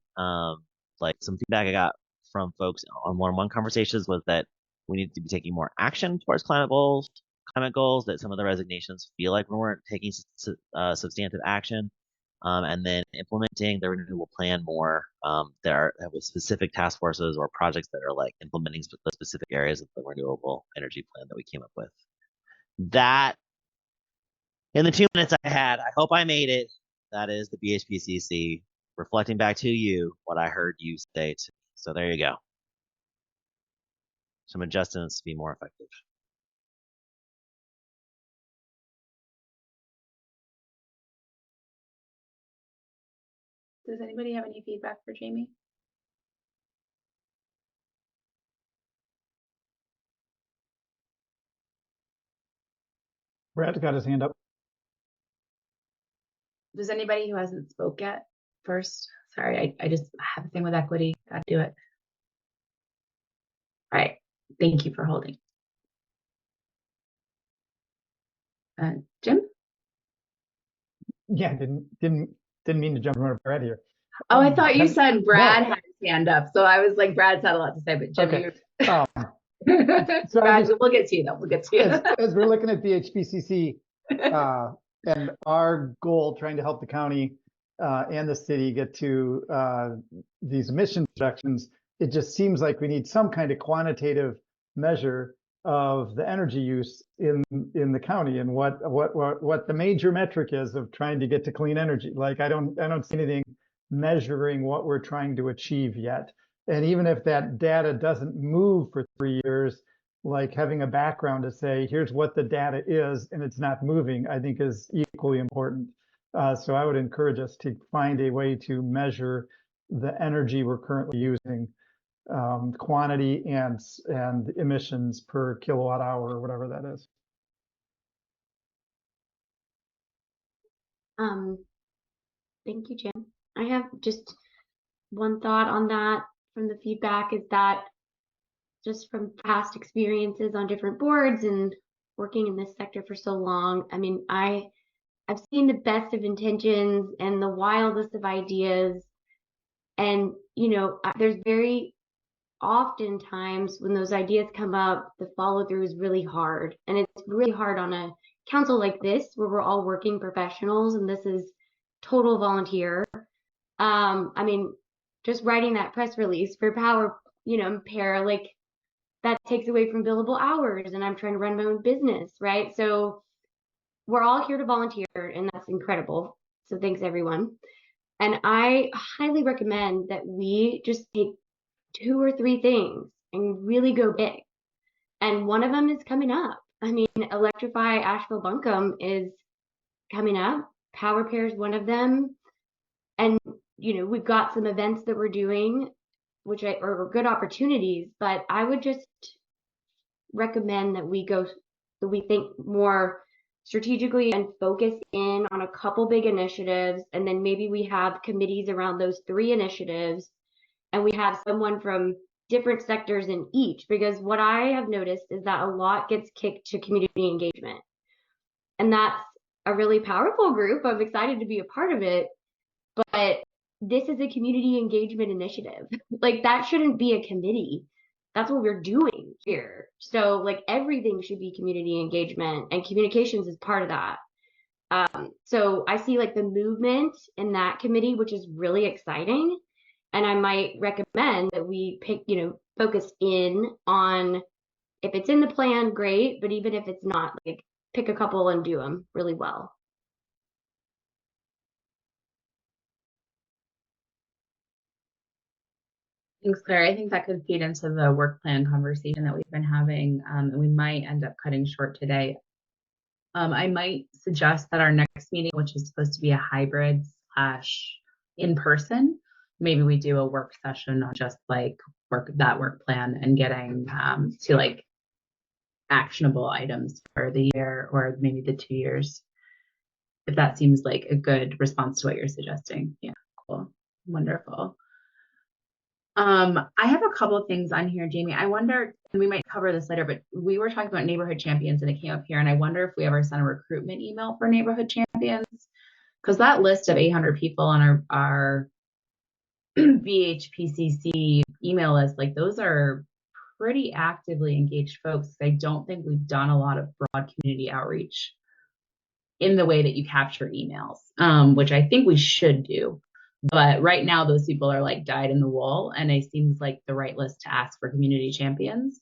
like some feedback I got from folks on one-on-one conversations was that we need to be taking more action towards climate goals, that some of the resignations feel like we weren't taking substantive action. And then implementing the renewable plan more. There are specific task forces or projects that are like implementing the specific areas of the renewable energy plan that we came up with. That, in the 2 minutes I had, I hope I made it. That is the BHPCC reflecting back to you what I heard you say to me. So there you go. Some adjustments to be more effective. Does anybody have any feedback for Jamie? Brad's got his hand up. Does anybody who hasn't spoke yet first? Sorry, I just have a thing with equity. Gotta do it. All right. Thank you for holding. Jim? Yeah, didn't mean to jump in front of Brad here. Oh, I thought you said Brad had his hand up. So I was like, Brad's had a lot to say, but Jim, okay. So Brad, we'll get to you though. We'll get to you. As we're looking at BHPCC and our goal, trying to help the county and the city get to these emission reductions, it just seems like we need some kind of quantitative measure of the energy use in the county and what the major metric is of trying to get to clean energy. Like I don't see anything measuring what we're trying to achieve yet. And even if that data doesn't move for 3 years, like having a background to say, here's what the data is and it's not moving, I think is equally important. So I would encourage us to find a way to measure the energy we're currently using, quantity and emissions per kilowatt hour or whatever that is. Thank you, Jim. I have just one thought on that from the feedback is that just from past experiences on different boards and working in this sector for so long, I mean, I've seen the best of intentions and the wildest of ideas. And, you know, there's very often times when those ideas come up, the follow through is really hard. And it's really hard on a council like this, where we're all working professionals and this is total volunteer. I mean, just writing that press release for Power, you know, Pair, like that takes away from billable hours, and I'm trying to run my own business, right? So we're all here to volunteer, and that's incredible. So thanks, everyone. And I highly recommend that we just take 2 or 3 things and really go big. And one of them is coming up. I mean, Electrify Asheville Buncombe is coming up. Power Pair is one of them. And, you know, we've got some events that we're doing, which are good opportunities, but I would just recommend that we think more strategically and focus in on a couple big initiatives, and then maybe we have committees around those 3 initiatives, and we have someone from different sectors in each, because what I have noticed is that a lot gets kicked to community engagement, and that's a really powerful group. I'm excited to be a part of it, but this is a community engagement initiative. Like, that shouldn't be a committee. That's what we're doing here. So like everything should be community engagement, and communications is part of that. So I see like the movement in that committee, which is really exciting. And I might recommend that we pick, you know, focus in on, if it's in the plan, great. But even if it's not, like, pick a couple and do them really well. Thanks, Claire. I think that could feed into the work plan conversation that we've been having, and we might end up cutting short today. I might suggest that our next meeting, which is supposed to be a hybrid / in person, maybe we do a work session on just like work plan and getting to like actionable items for the year or maybe the 2 years, if that seems like a good response to what you're suggesting. Yeah, cool, wonderful. I have a couple of things on here, Jamie. I wonder, and we might cover this later, but we were talking about neighborhood champions and it came up here, and I wonder if we ever sent a recruitment email for neighborhood champions, because that list of 800 people on our VHPCC email list, like, those are pretty actively engaged folks. I don't think we've done a lot of broad community outreach in the way that you capture emails, which I think we should do. But right now, those people are like dyed in the wool, and it seems like the right list to ask for community champions.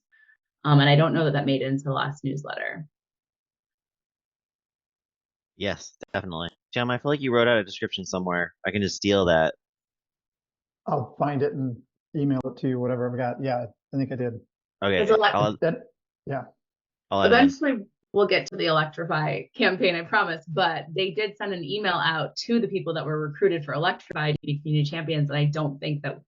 And I don't know that that made it into the last newsletter. Yes, definitely. Jim, I feel like you wrote out a description somewhere. I can just steal that. I'll find it and email it to you, whatever I've got. Yeah, I think I did. Okay, Yeah. I'll add it in. Eventually, we'll get to the Electrify campaign, I promise. But they did send an email out to the people that were recruited for Electrify to be community champions. And I don't think that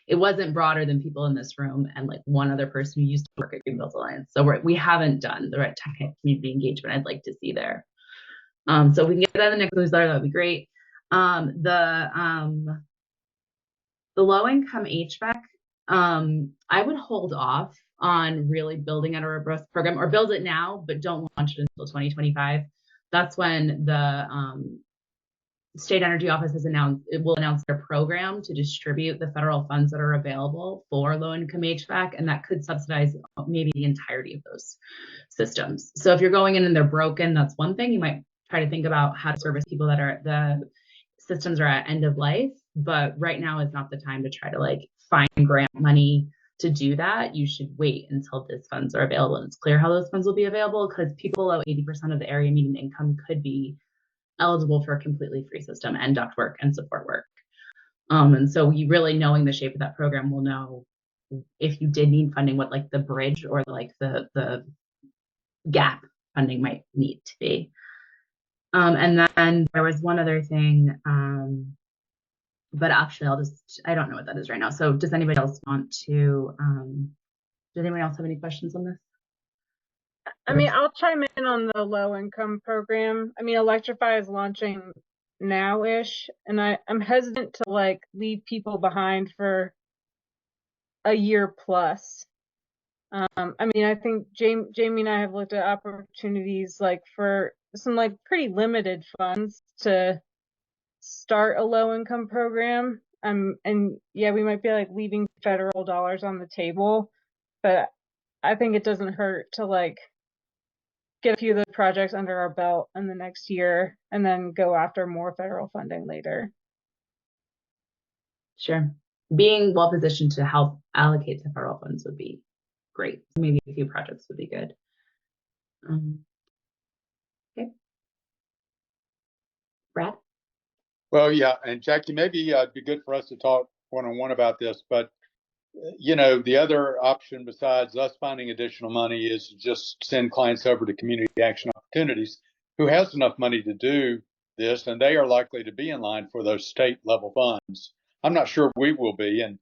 it wasn't broader than people in this room and like one other person who used to work at Greenbelt Alliance. So we haven't done the right type of community engagement I'd like to see there. So if we can get that in the next newsletter, that would be great. The low income HVAC, I would hold off on really building out a robust program, or build it now, but don't launch it until 2025. That's when the State Energy Office will announce their program to distribute the federal funds that are available for low income HVAC, and that could subsidize maybe the entirety of those systems. So if you're going in and they're broken, that's one thing. You might try to think about how to service people that are, the systems are at end of life, but right now is not the time to try to like find grant money to do that. You should wait until these funds are available and it's clear how those funds will be available, because people below 80% of the area median income could be eligible for a completely free system and ductwork and support work. And so you really knowing the shape of that program will know if you did need funding, what like the bridge or like the gap funding might need to be. And then there was one other thing, but actually I don't know what that is right now. So does anybody else want to, does anyone else have any questions on this? I mean, I'll chime in on the low income program. I mean, Electrify is launching now-ish, and I'm hesitant to like leave people behind for a year plus. I mean, I think Jamie and I have looked at opportunities like for some like pretty limited funds to start a low income program. And yeah, we might be like leaving federal dollars on the table, but I think it doesn't hurt to like get a few of those projects under our belt in the next year and then go after more federal funding later. Sure. Being well positioned to help allocate to federal funds would be great. Maybe a few projects would be good. Okay. Brad? Well, yeah, and Jackie, maybe it'd be good for us to talk one-on-one about this, but you know, the other option besides us finding additional money is to just send clients over to Community Action Opportunities, who has enough money to do this, and they are likely to be in line for those state level funds. I'm not sure we will be. And,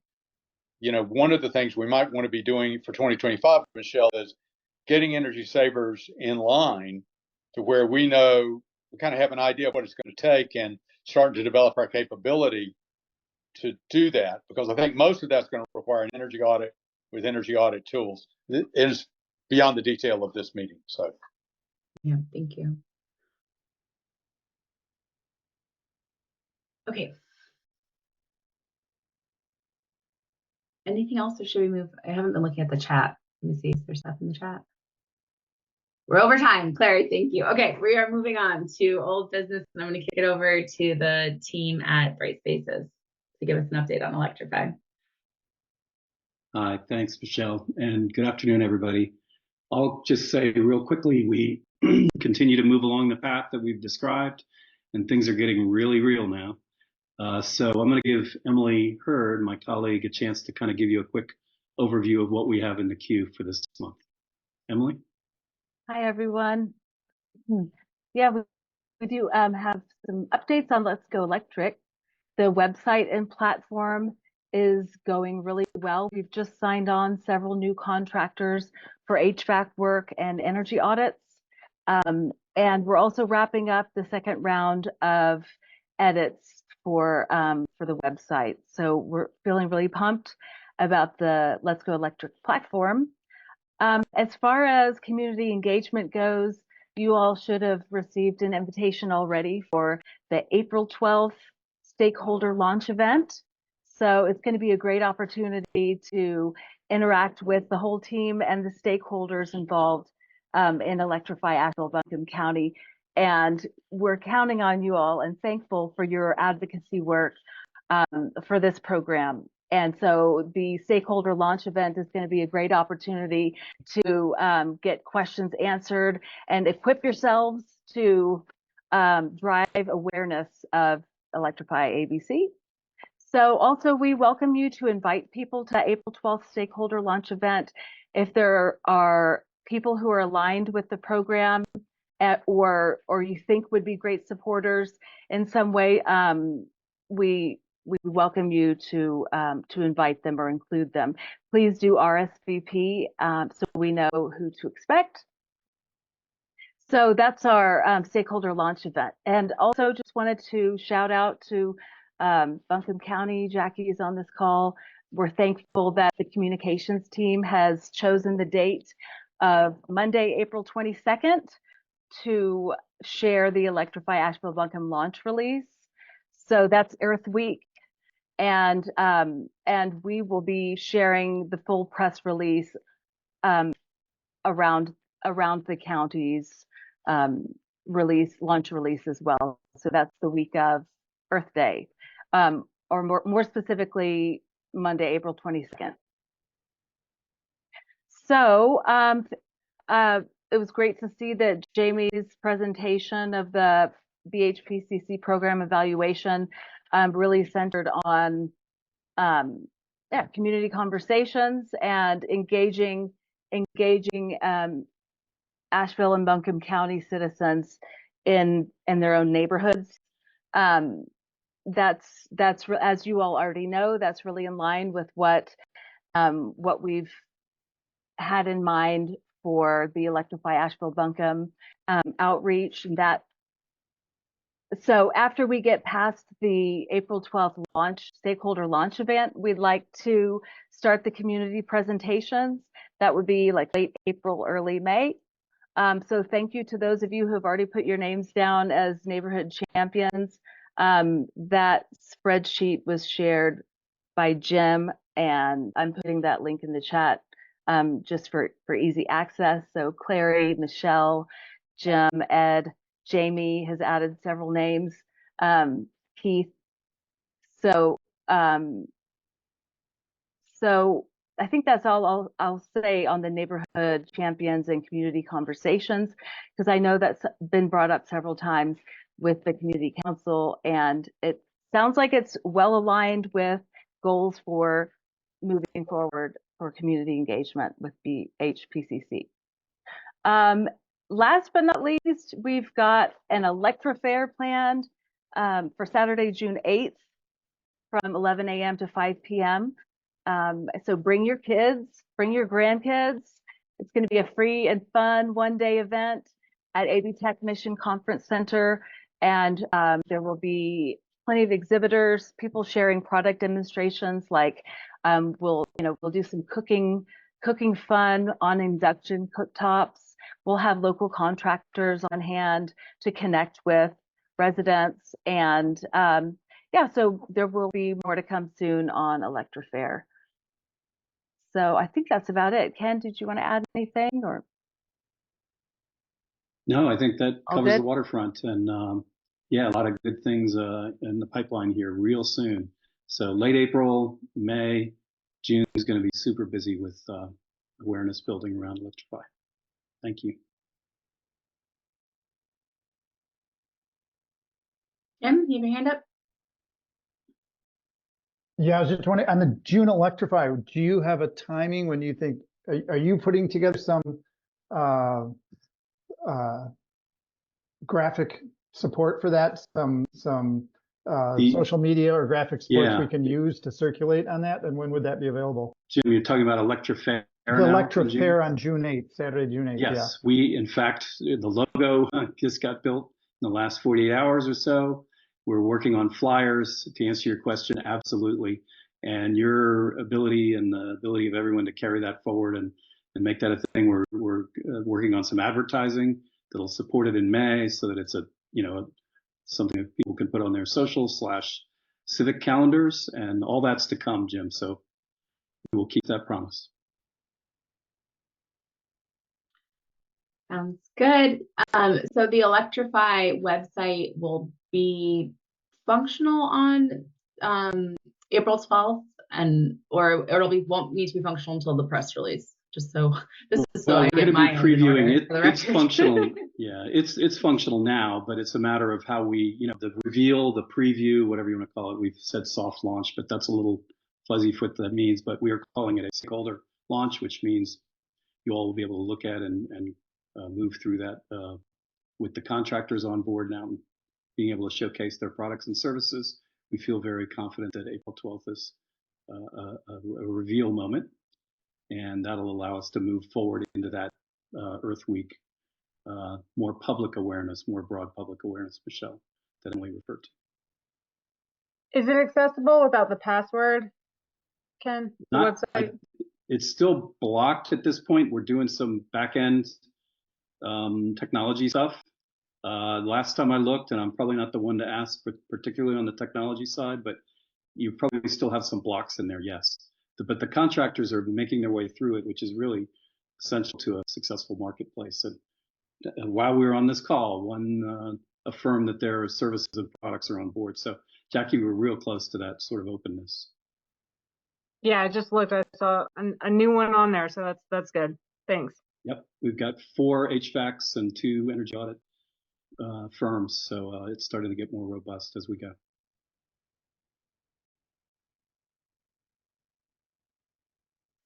you know, one of the things we might want to be doing for 2025, Michelle, is getting Energy Savers in line to where we know, we kind of have an idea of what it's going to take and starting to develop our capability to do that, because I think most of that's going to require an energy audit with energy audit tools. It is beyond the detail of this meeting. So, yeah, thank you. Okay. Anything else, or should we move? I haven't been looking at the chat. Let me see if there's stuff in the chat. We're over time. Clary, thank you. Okay, we are moving on to old business, and I'm going to kick it over to the team at Bright Spaces to give us an update on Electrify. Hi, thanks, Michelle, and good afternoon, everybody. I'll just say real quickly, we continue to move along the path that we've described, and things are getting really real now. So I'm going to give Emily Hurd, my colleague, a chance to kind of give you a quick overview of what we have in the queue for this month. Emily? Hi, everyone. Yeah, we do have some updates on Let's Go Electric. The website and platform is going really well. We've just signed on several new contractors for HVAC work and energy audits. And we're also wrapping up the second round of edits for the website. So we're feeling really pumped about the Let's Go Electric platform. As far as community engagement goes, you all should have received an invitation already for the April 12th stakeholder launch event. So it's going to be a great opportunity to interact with the whole team and the stakeholders involved in Electrify Asheville-Buncombe County. And we're counting on you all and thankful for your advocacy work for this program. And so the stakeholder launch event is going to be a great opportunity to get questions answered and equip yourselves to drive awareness of Electrify ABC. So also we welcome you to invite people to the April 12th stakeholder launch event. If there are people who are aligned with the program or you think would be great supporters in some way, we welcome you to invite them or include them. Please do RSVP so we know who to expect. So that's our stakeholder launch event. And also just wanted to shout out to Buncombe County. Jackie is on this call. We're thankful that the communications team has chosen the date of Monday, April 22nd to share the Electrify Asheville-Buncombe launch release. So that's Earth Week. And we will be sharing the full press release around the county's launch release as well. So that's the week of Earth Day, or more specifically, Monday, April 22nd. So it was great to see that Jamie's presentation of the BHPCC program evaluation really centered on community conversations and engaging Asheville and Buncombe County citizens in their own neighborhoods. That's as you all already know, that's really in line with what we've had in mind for the Electrify Asheville-Buncombe outreach. So after we get past the April 12th stakeholder launch event, we'd like to start the community presentations. That would be like late April, early May. So thank you to those of you who have already put your names down as neighborhood champions. That spreadsheet was shared by Jim, and I'm putting that link in the chat just for easy access. So Clary, Michelle, Jim, Ed, Jamie has added several names, Keith. So I think that's all I'll say on the neighborhood champions and community conversations, because I know that's been brought up several times with the community council, and it sounds like it's well aligned with goals for moving forward for community engagement with BHPCC. Last but not least, we've got an Electra Fair planned for Saturday, June 8th from 11 a.m. to 5 p.m. So bring your kids, bring your grandkids. It's going to be a free and fun one-day event at AB Tech Mission Conference Center. And there will be plenty of exhibitors, people sharing product demonstrations, like we'll do some cooking fun on induction cooktops. We'll have local contractors on hand to connect with residents. And yeah, so there will be more to come soon on Electra Fair. So I think that's about it. Ken, did you want to add anything, or? No, I think that All covers good? the waterfront, and yeah, a lot of good things in the pipeline here real soon. So late April, May, June is going to be super busy with awareness building around Electrify. Thank you. Jim, you have your hand up? Yeah, I was just wondering, on the June Electrify, do you have a timing when you think, are you putting together some graphic support for that? Some social media or graphic supports we can use to circulate on that? And when would that be available? Jim, you're talking about Electra Fair The now Electra in June? Fair on June 8th, Saturday, June 8th. Yes, Yeah. we, in fact, the logo just got built in the last 48 hours or so. We're working on flyers. To answer your question, absolutely. And your ability and the ability of everyone to carry that forward and make that a thing. We're working on some advertising that'll support it in May, so that it's something that people can put on their social/civic calendars, and all that's to come, Jim. So we will keep that promise. Sounds good. So the Electrify website will be functional on April 12th, or won't need to be functional until the press release. Just so this is so I get my going to be previewing it. It's record. functional. Yeah, it's functional now, but it's a matter of how we, the reveal, the preview, whatever you want to call it. We've said soft launch, but that's a little fuzzy for what that means. But we are calling it a stakeholder launch, which means you all will be able to look at and move through that with the contractors on board now, and being able to showcase their products and services. We feel very confident that April 12th is a reveal moment, and that'll allow us to move forward into that Earth Week, more public awareness, more broad public awareness, Michelle, that Emily referred to. Is it accessible without the password, Ken? The website? It's still blocked at this point. We're doing some back-end technology stuff. Last time I looked, and I'm probably not the one to ask, but particularly on the technology side, but you probably still have some blocks in there, yes. But the contractors are making their way through it, which is really essential to a successful marketplace. And while we were on this call, one affirmed that their services and products are on board. So Jackie, we're real close to that sort of openness. Yeah, I just looked. I saw a new one on there, so that's good. Thanks. Yep, we've got 4 HVACs and 2 energy audit firms, so it's starting to get more robust as we go.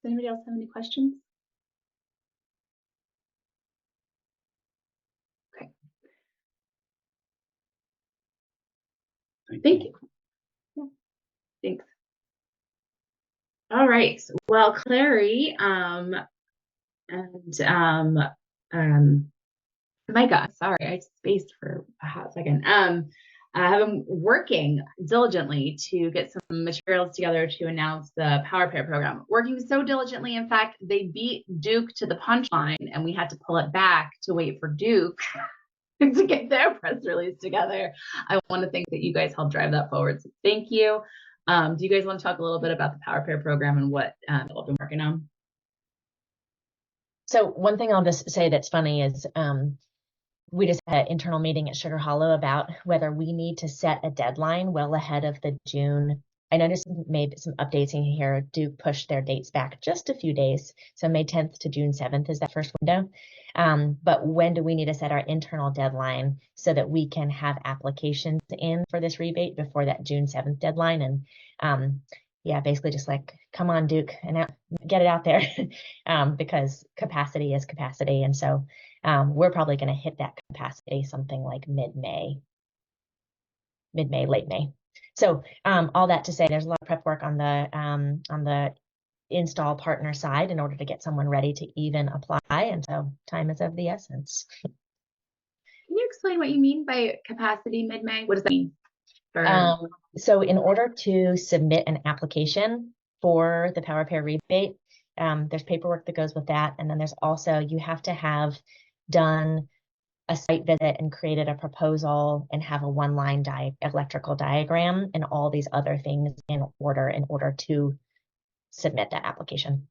Does anybody else have any questions? Okay. Thank you. Yeah. Thanks. All right. Well, Clary and Micah, sorry, I spaced for a hot second. Have been working diligently to get some materials together to announce the Power Pair program. Working so diligently, in fact, they beat Duke to the punchline, and we had to pull it back to wait for Duke to get their press release together. I want to think that you guys helped drive that forward, so thank you. Do you guys want to talk a little bit about the Power Pair program and what you've been working on? So one thing I'll just say that's funny is we just had an internal meeting at Sugar Hollow about whether we need to set a deadline well ahead of the June I noticed made some updates in here do push their dates back just a few days. So May 10th to June 7th is that first window. But when do we need to set our internal deadline so that we can have applications in for this rebate before that June 7th deadline? And yeah, basically just like, come on, Duke, and get it out there because capacity is capacity. And so we're probably going to hit that capacity something like mid-May, late May. So all that to say, there's a lot of prep work on the install partner side in order to get someone ready to even apply. And so time is of the essence. Can you explain what you mean by capacity mid-May? What does that mean? So in order to submit an application for the Power Pair rebate, there's paperwork that goes with that. And then there's also, you have to have done a site visit and created a proposal and have a one-line electrical diagram and all these other things in order to submit that application.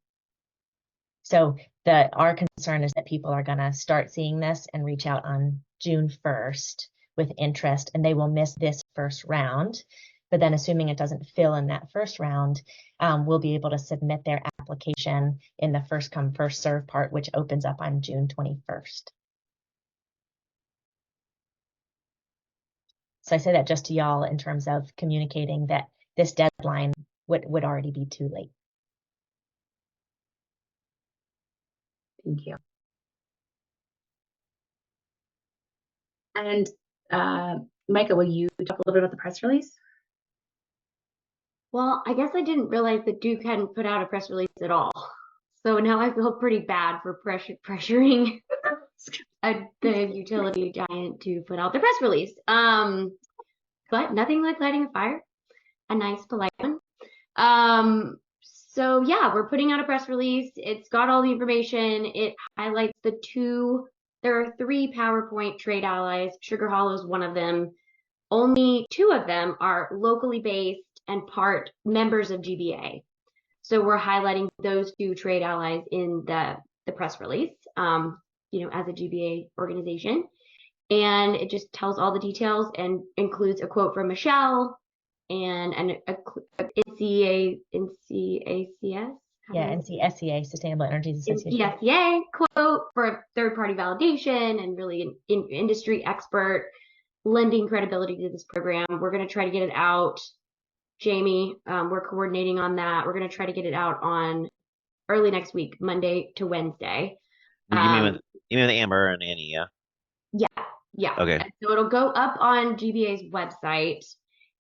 So our concern is that people are going to start seeing this and reach out on June 1st with interest, and they will miss this first round. But then assuming it doesn't fill in that first round, we'll be able to submit their application in the first come, first serve part, which opens up on June 21st. So I say that just to y'all in terms of communicating that this deadline would already be too late. Thank you. And Micah, will you talk a little bit about the press release? Well, I guess I didn't realize that Duke hadn't put out a press release at all. So now I feel pretty bad for pressuring the utility giant to put out the press release. But nothing like lighting a fire, a nice polite one. So yeah, we're putting out a press release. It's got all the information. It highlights there are 3 PowerPoint trade allies. Sugar Hollow is one of them. Only 2 of them are locally based and part members of GBA. So we're highlighting those 2 trade allies in the press release, as a GBA organization. And it just tells all the details and includes a quote from Michelle and NCACS. Yeah, NCSEA, Sustainable Energies Association. NCSEA quote for third-party validation and really an industry expert lending credibility to this program. We're going to try to get it out. Jamie, we're coordinating on that. We're going to try to get it out on early next week, Monday to Wednesday. You mean with Amber and Annie, yeah? Yeah. Okay. And so it'll go up on GBA's website.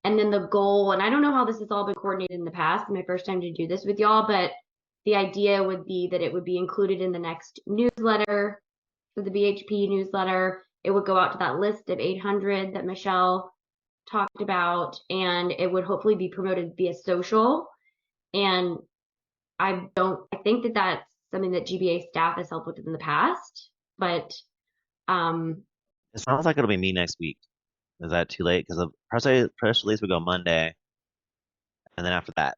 And then the goal, and I don't know how this has all been coordinated in the past, it's my first time to do this with y'all, but the idea would be that it would be included in the next newsletter, for the BHP newsletter. It would go out to that list of 800 that Michelle talked about, and it would hopefully be promoted via social. And I think that that's something that GBA staff has helped with in the past, but it sounds like it'll be me next week. Is that too late? Because the press release would go Monday, and then after that.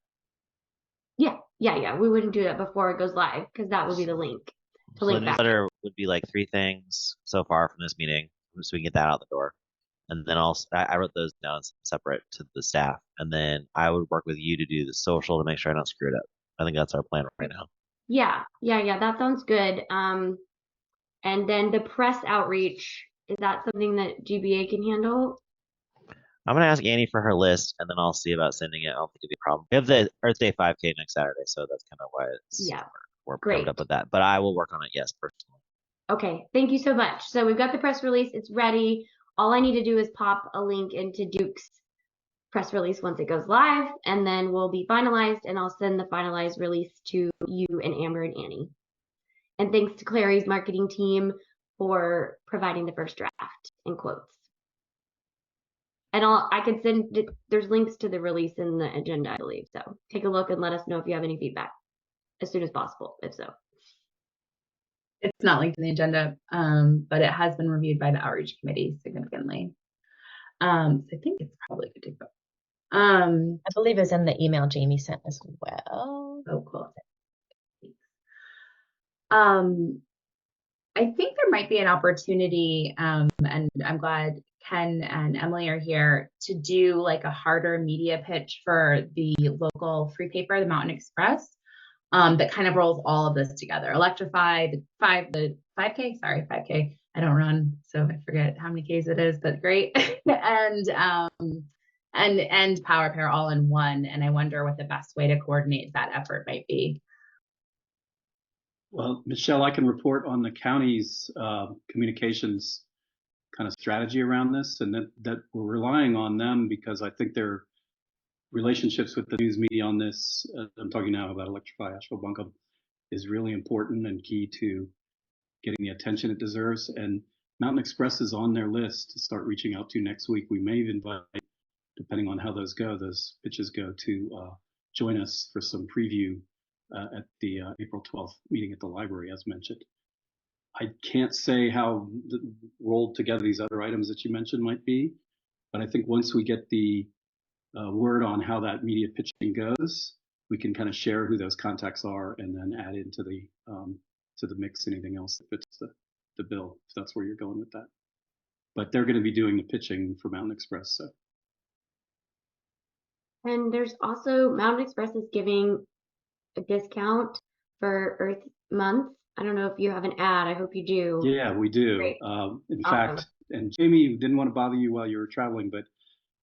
Yeah. We wouldn't do that before it goes live because that would be the link. So the newsletter would be like 3 things so far from this meeting, so we can get that out the door. And then I wrote those down separate to the staff, and then I would work with you to do the social to make sure I don't screw it up. I think that's our plan right now. Yeah. That sounds good. And then the press outreach, is that something that GBA can handle? I'm going to ask Annie for her list, and then I'll see about sending it. I don't think it'll be a problem. We have the Earth Day 5K next Saturday, so that's kind of why we're covered up with that. But I will work on it, yes, personally. Okay, thank you so much. So we've got the press release. It's ready. All I need to do is pop a link into Duke's press release once it goes live, and then we'll be finalized, and I'll send the finalized release to you and Amber and Annie. And thanks to Clary's marketing team for providing the first draft in quotes. And I can send, there's links to the release in the agenda, I believe. So take a look and let us know if you have any feedback as soon as possible, if so. It's not linked in the agenda, but it has been reviewed by the outreach committee significantly. So I think it's probably good to go. I believe it's in the email Jamie sent as well. Oh, cool. I think there might be an opportunity, and I'm glad Ken and Emily are here, to do like a harder media pitch for the local free paper, the Mountain Express, that kind of rolls all of this together. Electrify, the 5K, sorry, 5K. I don't run, so I forget how many Ks it is, but great. and Power Pair all in one. And I wonder what the best way to coordinate that effort might be. Well, Michelle, I can report on the county's communications kind of strategy around this, and that we're relying on them because I think their relationships with the news media on this, I'm talking now about Electrify Asheville Buncombe, is really important and key to getting the attention it deserves. And Mountain Express is on their list to start reaching out to next week. We may even invite, depending on how those pitches go, to join us for some preview at the April 12th meeting at the library, as mentioned. I can't say how rolled together these other items that you mentioned might be, but I think once we get the word on how that media pitching goes, we can kind of share who those contacts are and then add into the mix anything else that fits the bill, if that's where you're going with that. But they're going to be doing the pitching for Mountain Express. So. And there's also Mountain Express is giving a discount for Earth Month. I don't know if you have an ad. I hope you do. Yeah, we do. In Awesome. fact, and Jamie, didn't want to bother you while you were traveling, but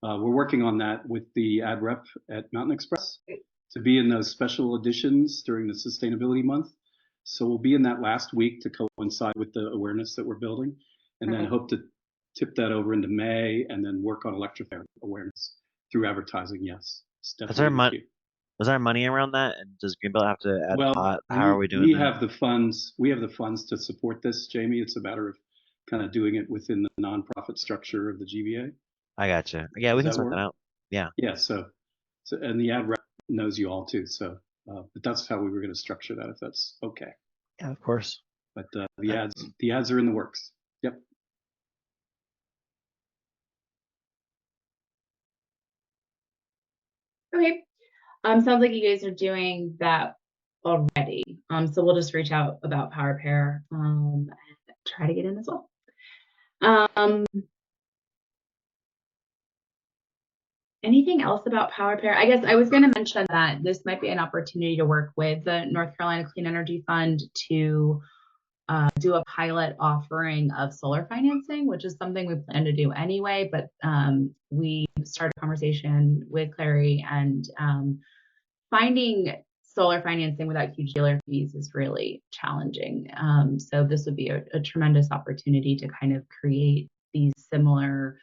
we're working on that with the ad rep at Mountain Express to be in those special editions during the Sustainability Month. So we'll be in that last week to coincide with the awareness that we're building, and then hope to tip that over into May and then work on Electrify awareness through advertising. Yes. Is there money around that? And does Greenbelt have to add a pot? How are we doing We have the funds. We have the funds to support this, Jamie. It's a matter of kind of doing it within the nonprofit structure of the GBA. I gotcha. Yeah, we can sort that out. Yeah. Yeah. So and the ad rep knows you all too. So, but that's how we were going to structure that, if that's okay. Yeah, of course. But the ads are in the works. Yep. Okay. Sounds like you guys are doing that already. So we'll just reach out about Power Pair and try to get in as well. Anything else about Power Pair? I guess I was going to mention that this might be an opportunity to work with the North Carolina Clean Energy Fund to do a pilot offering of solar financing, which is something we plan to do anyway. But we started a conversation with Clary, and finding solar financing without huge dealer fees is really challenging. So this would be a tremendous opportunity to kind of create these similar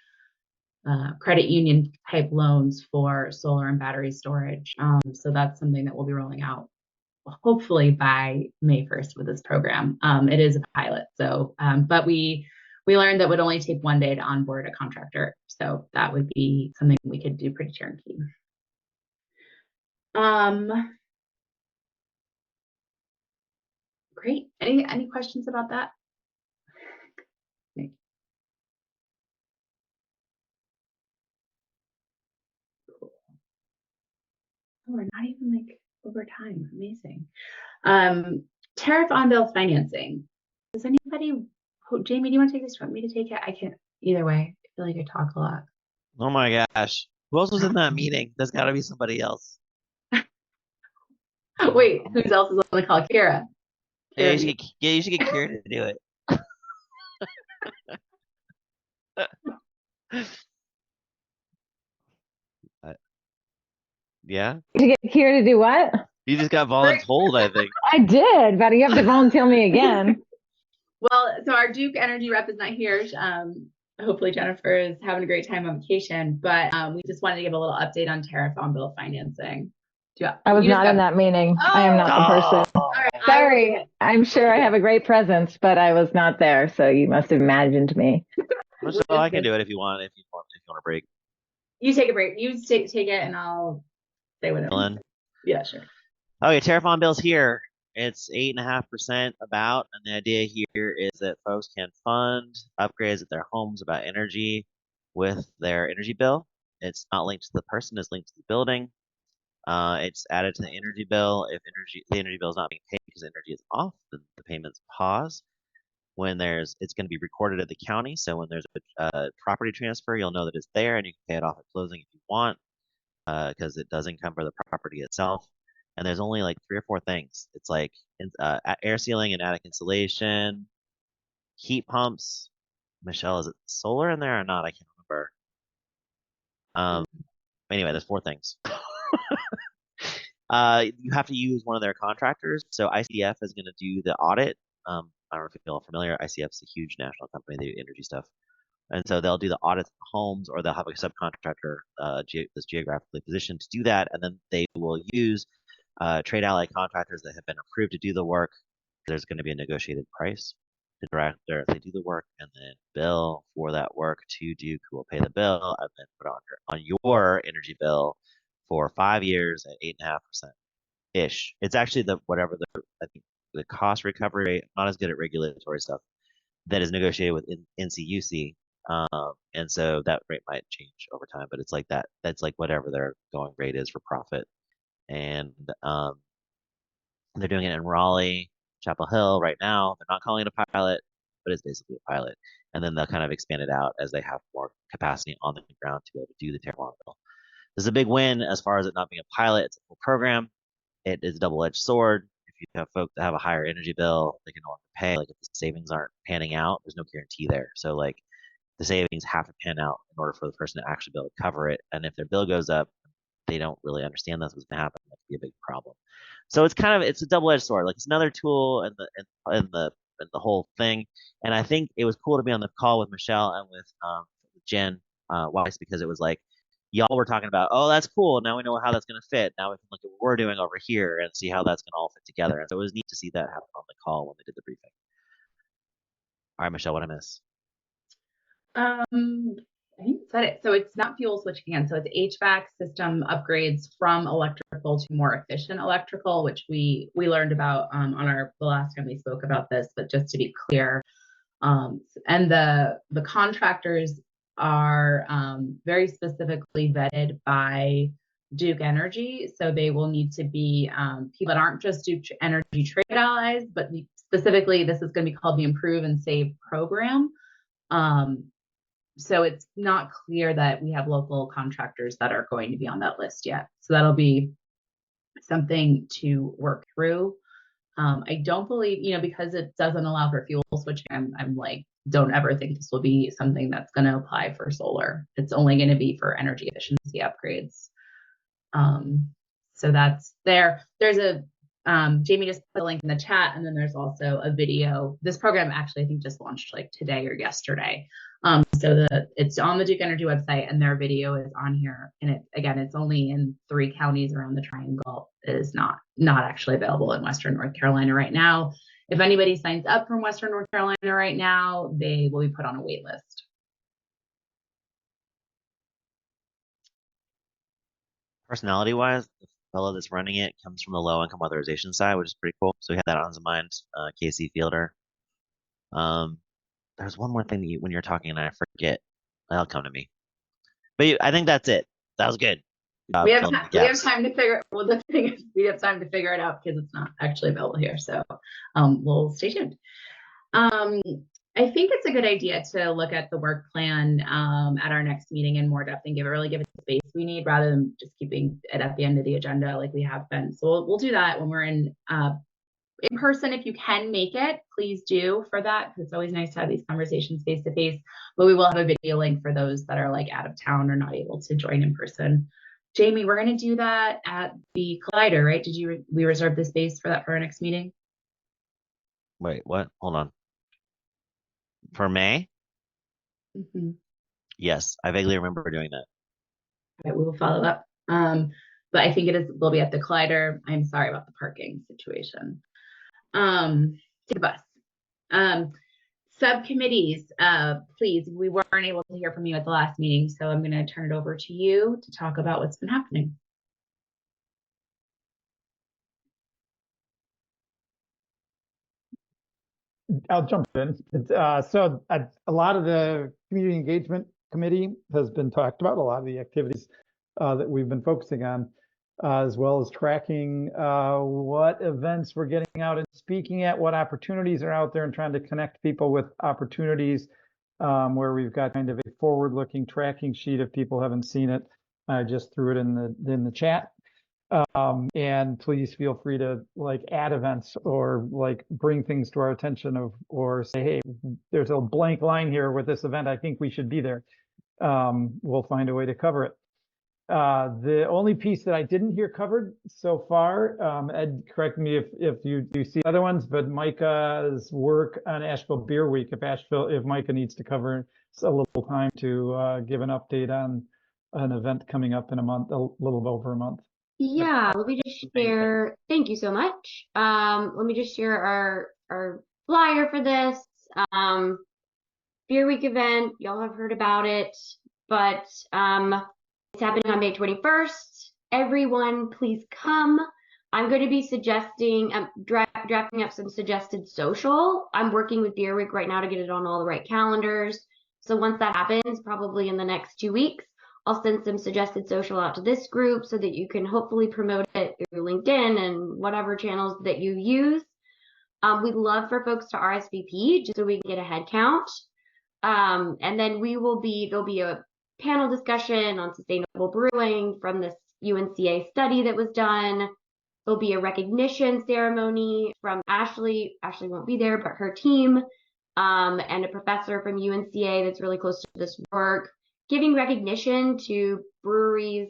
credit union type loans for solar and battery storage. So that's something that we'll be rolling out hopefully by May 1st with this program. It is a pilot, so but we learned that it would only take 1 day to onboard a contractor, so that would be something we could do pretty turnkey. Great. Any questions about that? Oh, we're not even like over time. Amazing. Tariff on bill financing. Does anybody, Jamie, do you want to take this? Do you want me to take it? I can't either way. I feel like I talk a lot. Oh my gosh. Who else was in that meeting? There's got to be somebody else. Wait, who else is on the call? Kira. Yeah, you should get Kira to do it. Yeah. To get Kira to do what? You just got voluntold, I think. I did, but you have to volunteer me again. Well, so our Duke Energy rep is not here. Hopefully Jennifer is having a great time on vacation, but we just wanted to give a little update on tariff on bill financing. I was not in that meeting. Oh, I am not the person. Right, Sorry. I'm sure I have a great presence, but I was not there, so you must have imagined me. So I can do it if you want. If you want a break. You take a break. You take it, and I'll say whatever. Yeah, sure. Okay, tariff on bills here. It's 8.5% about, and the idea here is that folks can fund upgrades at their homes about energy with their energy bill. It's not linked to the person; it's linked to the building. It's added to the energy bill. If the energy bill is not being paid because energy is off, then the payments pause. it's going to be recorded at the county. So when there's a property transfer, you'll know that it's there and you can pay it off at closing if you want, because it does encumber the property itself. And there's only like 3 or 4 things. It's like air sealing and attic insulation, heat pumps. Michelle, is it solar in there or not? I can't remember. Anyway, there's 4 things. You have to use one of their contractors. So ICF is going to do the audit. I don't know if you're familiar. ICF is a huge national company. They do energy stuff. And so they'll do the audits of homes, or they'll have a subcontractor that's geographically positioned to do that. And then they will use trade ally contractors that have been approved to do the work. There's going to be a negotiated price. The director, they do the work and then bill for that work to Duke, who will pay the bill and then put on your energy bill for 5 years at 8.5% ish. It's actually I think the cost recovery rate. I'm not as good at regulatory stuff, that is negotiated with NCUC. And so that rate might change over time, but it's like that. That's like whatever their going rate is for profit. And they're doing it in Raleigh, Chapel Hill right now. They're not calling it a pilot, but it's basically a pilot. And then they'll kind of expand it out as they have more capacity on the ground to be able to do the Terraform bill. This is a big win as far as it not being a pilot. It's a full program. It is a double-edged sword. If you have folks that have a higher energy bill, they can no longer pay. Like if the savings aren't panning out, there's no guarantee there. So like the savings have to pan out in order for the person to actually be able to cover it. And if their bill goes up, they don't really understand that's what's going to happen. That could be a big problem. So it's a double-edged sword. Like it's another tool in the whole thing. And I think it was cool to be on the call with Michelle and with Jen Weiss, because it was like, y'all were talking about, oh, that's cool. Now we know how that's going to fit. Now we can look at what we're doing over here and see how that's going to all fit together. And so it was neat to see that happen on the call when they did the briefing. All right, Michelle, what I miss? I think you said it. So it's not fuel switching again. So it's HVAC system upgrades from electrical to more efficient electrical, which we learned about on the last time we spoke about this. But just to be clear, and the contractors are very specifically vetted by Duke Energy. So they will need to be people that aren't just Duke Energy trade allies, but specifically this is going to be called the Improve and Save program. So it's not clear that we have local contractors that are going to be on that list yet. So that'll be something to work through. I don't believe, because it doesn't allow for fuel switching, I'm like, don't ever think this will be something that's going to apply for solar. It's only going to be for energy efficiency upgrades. So that's there. There's a, Jamie just put a link in the chat, and then there's also a video. This program actually, I think, just launched like today or yesterday. So it's on the Duke Energy website, and their video is on here. And it's only in 3 counties around the Triangle. It is not actually available in Western North Carolina right now. If anybody signs up from Western North Carolina right now, they will be put on a wait list. Personality-wise, the fellow that's running it comes from the low-income authorization side, which is pretty cool. So we had that on his mind, Casey Fielder. There's one more thing that when you're talking and I forget, that'll come to me. But I think that's it. That was good. We have time to figure. Well, the thing is, we have time to figure it out because it's not actually available here. So we'll stay tuned. I think it's a good idea to look at the work plan at our next meeting in more depth and really give it the space we need, rather than just keeping it at the end of the agenda like we have been. So we'll do that when we're in person. If you can make it, please do for that, because it's always nice to have these conversations face to face. But we will have a video link for those that are like out of town or not able to join in person. Jamie, we're going to do that at the Collider, right? We reserve the space for that for our next meeting? Wait, what? Hold on. For May? Mm-hmm. Yes, I vaguely remember doing that. All right, we will follow up. But I think we'll be at the Collider. I'm sorry about the parking situation. Take the bus. Subcommittees, please. We weren't able to hear from you at the last meeting, so I'm going to turn it over to you to talk about what's been happening. I'll jump in. So a lot of the community engagement committee has been talked about, a lot of the activities that we've been focusing on. as well as tracking what events we're getting out and speaking at, what opportunities are out there, and trying to connect people with opportunities, where we've got kind of a forward-looking tracking sheet. If people haven't seen it, I just threw it in the chat. And please feel free to like add events or like bring things to our attention or say, hey, there's a blank line here with this event. I think we should be there. We'll find a way to cover it. The only piece that I didn't hear covered so far, Ed, correct me if you see other ones, but Micah's work on Asheville Beer Week. If Micah needs to cover a little time to give an update on an event coming up in a month, a little over a month. Yeah, let me just share. Thank you so much. Let me just share our flyer for this Beer Week event. Y'all have heard about it, but it's happening on May 21st. Everyone, please come. I'm going to be suggesting, drafting up some suggested social. I'm working with Beer Week right now to get it on all the right calendars. So once that happens, probably in the next 2 weeks, I'll send some suggested social out to this group so that you can hopefully promote it through LinkedIn and whatever channels that you use. We'd love for folks to RSVP just so we can get a head count. And then there'll be a panel discussion on sustainable brewing from this UNCA study that was done. There'll be a recognition ceremony from Ashley. Ashley won't be there, but her team, and a professor from UNCA that's really close to this work, giving recognition to breweries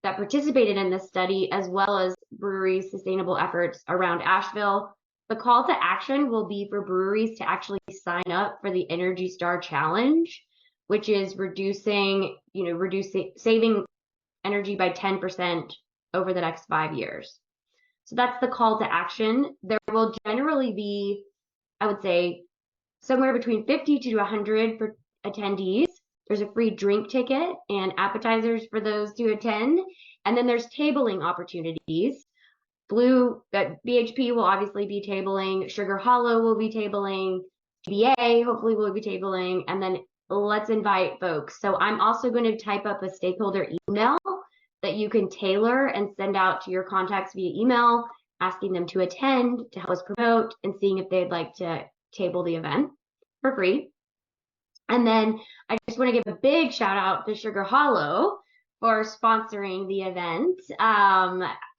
that participated in this study, as well as breweries' sustainable efforts around Asheville. The call to action will be for breweries to actually sign up for the Energy Star Challenge, which is saving energy by 10% over the next 5 years. So that's the call to action. There will generally be, I would say, somewhere between 50 to 100 for attendees. There's a free drink ticket and appetizers for those to attend. And then there's tabling opportunities. BHP will obviously be tabling. Sugar Hollow will be tabling. TBA hopefully will be tabling. And then let's invite folks. So I'm also going to type up a stakeholder email that you can tailor and send out to your contacts via email, asking them to attend, to help us promote, and seeing if they'd like to table the event for free. And then I just want to give a big shout out to Sugar Hollow for sponsoring the event.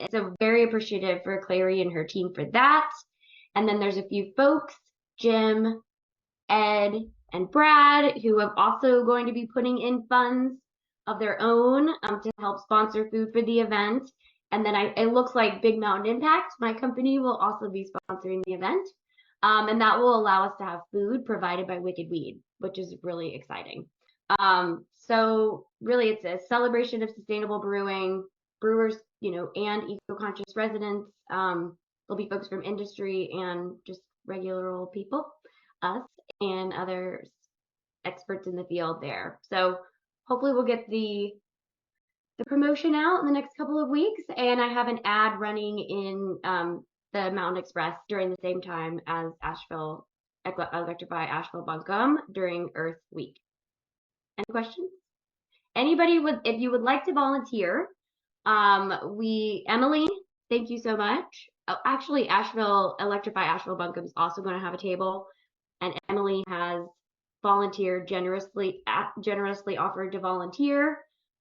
So very appreciative for Clary and her team for that. And then there's a few folks, Jim, Ed, and Brad, who are also going to be putting in funds of their own to help sponsor food for the event. And then it looks like Big Mountain Impact, my company, will also be sponsoring the event. And that will allow us to have food provided by Wicked Weed, which is really exciting. So really it's a celebration of sustainable brewing, brewers, and eco-conscious residents. There'll be folks from industry and just regular old people, us, and other experts in the field there. So hopefully we'll get the promotion out in the next couple of weeks. And I have an ad running in the Mountain Express during the same time as Asheville Electrify Asheville Buncombe during Earth Week. Any questions? Anybody if you would like to volunteer, Emily, thank you so much. Oh, actually, Asheville Electrify Asheville Buncombe is also going to have a table, and Emily has volunteered generously offered to volunteer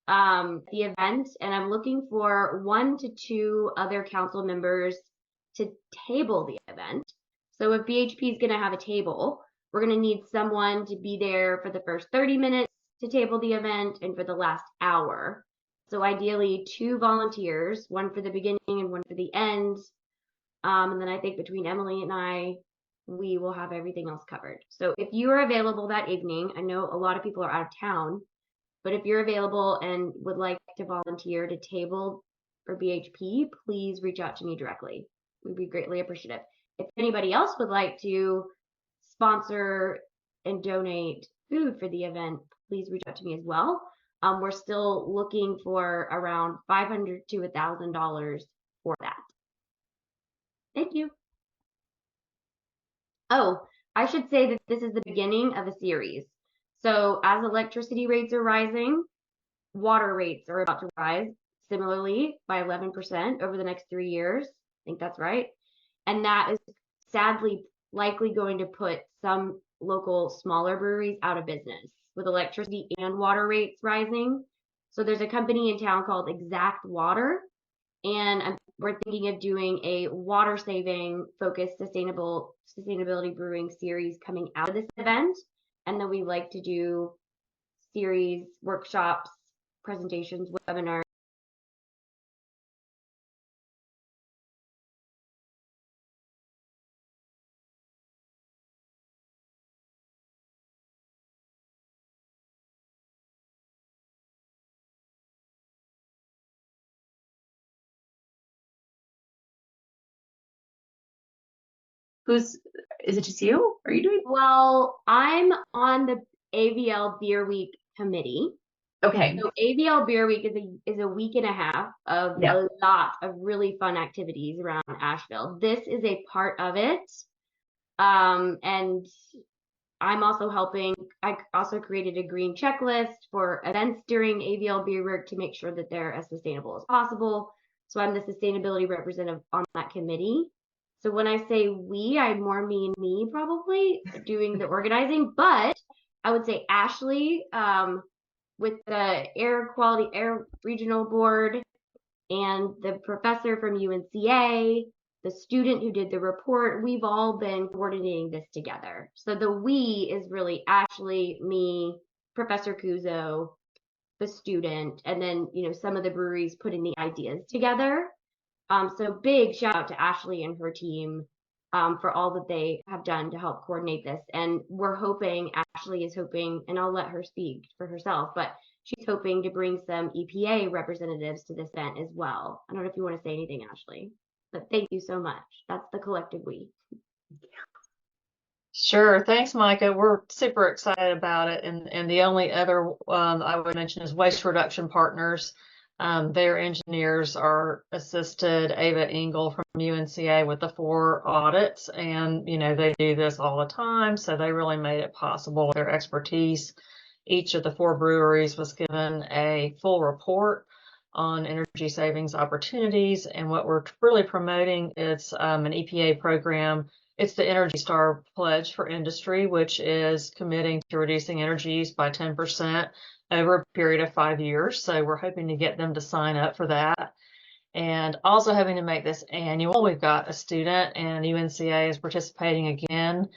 the event, and I'm looking for 1 to 2 other council members to table the event. So if BHP is going to have a table, we're going to need someone to be there for the first 30 minutes to table the event and for the last hour. So ideally 2 volunteers, 1 for the beginning and 1 for the end. And then I think between Emily and I, we will have everything else covered. So if you are available that evening, I know a lot of people are out of town, but if you're available and would like to volunteer to table for BHP, please reach out to me directly. We'd be greatly appreciative. If anybody else would like to sponsor and donate food for the event, please reach out to me as well. We're still looking for around $500 to $1,000 for that. Thank you. Oh, I should say that this is the beginning of a series. So as electricity rates are rising, water rates are about to rise. similarly by 11% over the next 3 years. I think that's right. And that is sadly likely going to put some local smaller breweries out of business with electricity and water rates rising. So there's a company in town called Exact Water, and we're thinking of doing a water saving focused sustainability brewing series coming out of this event. And then we like to do series, workshops, presentations, webinars. Is it just you? Are you doing? Well, I'm on the AVL Beer Week committee. Okay. So AVL Beer Week is a week and a half of a lot of really fun activities around Asheville. This is a part of it. And I'm also helping. I also created a green checklist for events during AVL Beer Week to make sure that they're as sustainable as possible. So I'm the sustainability representative on that committee. So when I say we, I more mean me probably doing the organizing, but I would say Ashley, with the Air Regional Board and the professor from UNCA, the student who did the report, we've all been coordinating this together. So the we is really Ashley, me, Professor Kuzo, the student, and then, some of the breweries putting the ideas together. So big shout out to Ashley and her team for all that they have done to help coordinate this. And Ashley is hoping, and I'll let her speak for herself, but she's hoping to bring some EPA representatives to this event as well. I don't know if you want to say anything, Ashley, but thank you so much. That's the collective we. Sure. Thanks, Micah. We're super excited about it. And the only other I would mention is Waste Reduction Partners. Their engineers are assisted Ava Engel from UNCA with the 4 audits, and they do this all the time, so they really made it possible with their expertise. Each of the 4 breweries was given a full report on energy savings opportunities, and what we're really promoting is an EPA program. It's the Energy Star Pledge for Industry, which is committing to reducing energy use by 10% over a period of 5 years. So we're hoping to get them to sign up for that. And also having to make this annual. We've got a student, and UNCA is participating again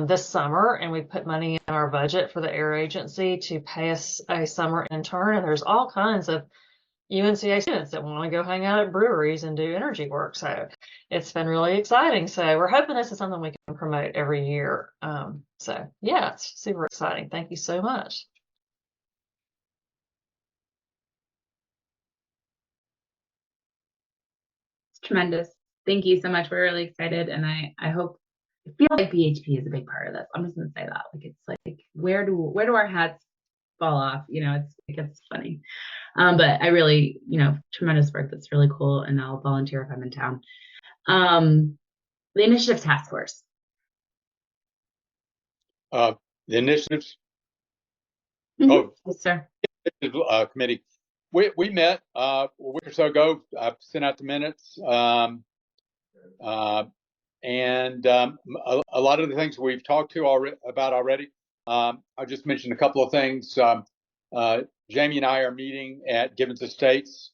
this summer, and we put money in our budget for the air agency to pay us a summer intern. And there's all kinds of UNCA students that want to go hang out at breweries and do energy work. So it's been really exciting. So we're hoping this is something we can promote every year. So yeah, it's super exciting. Thank you so much. It's tremendous. Thank you so much. We're really excited, and I feel like BHP is a big part of this. I'm just gonna say that. Like, it's like, where do our hats fall off? It's funny. But I really, tremendous work. That's really cool. And I'll volunteer if I'm in town. The Initiative Task Force. The initiatives. Oh, yes, sir. Committee. We met a week or so ago. I sent out the minutes. And a lot of the things we've talked about already. I'll just mention a couple of things. Jamie and I are meeting at Gibbons Estates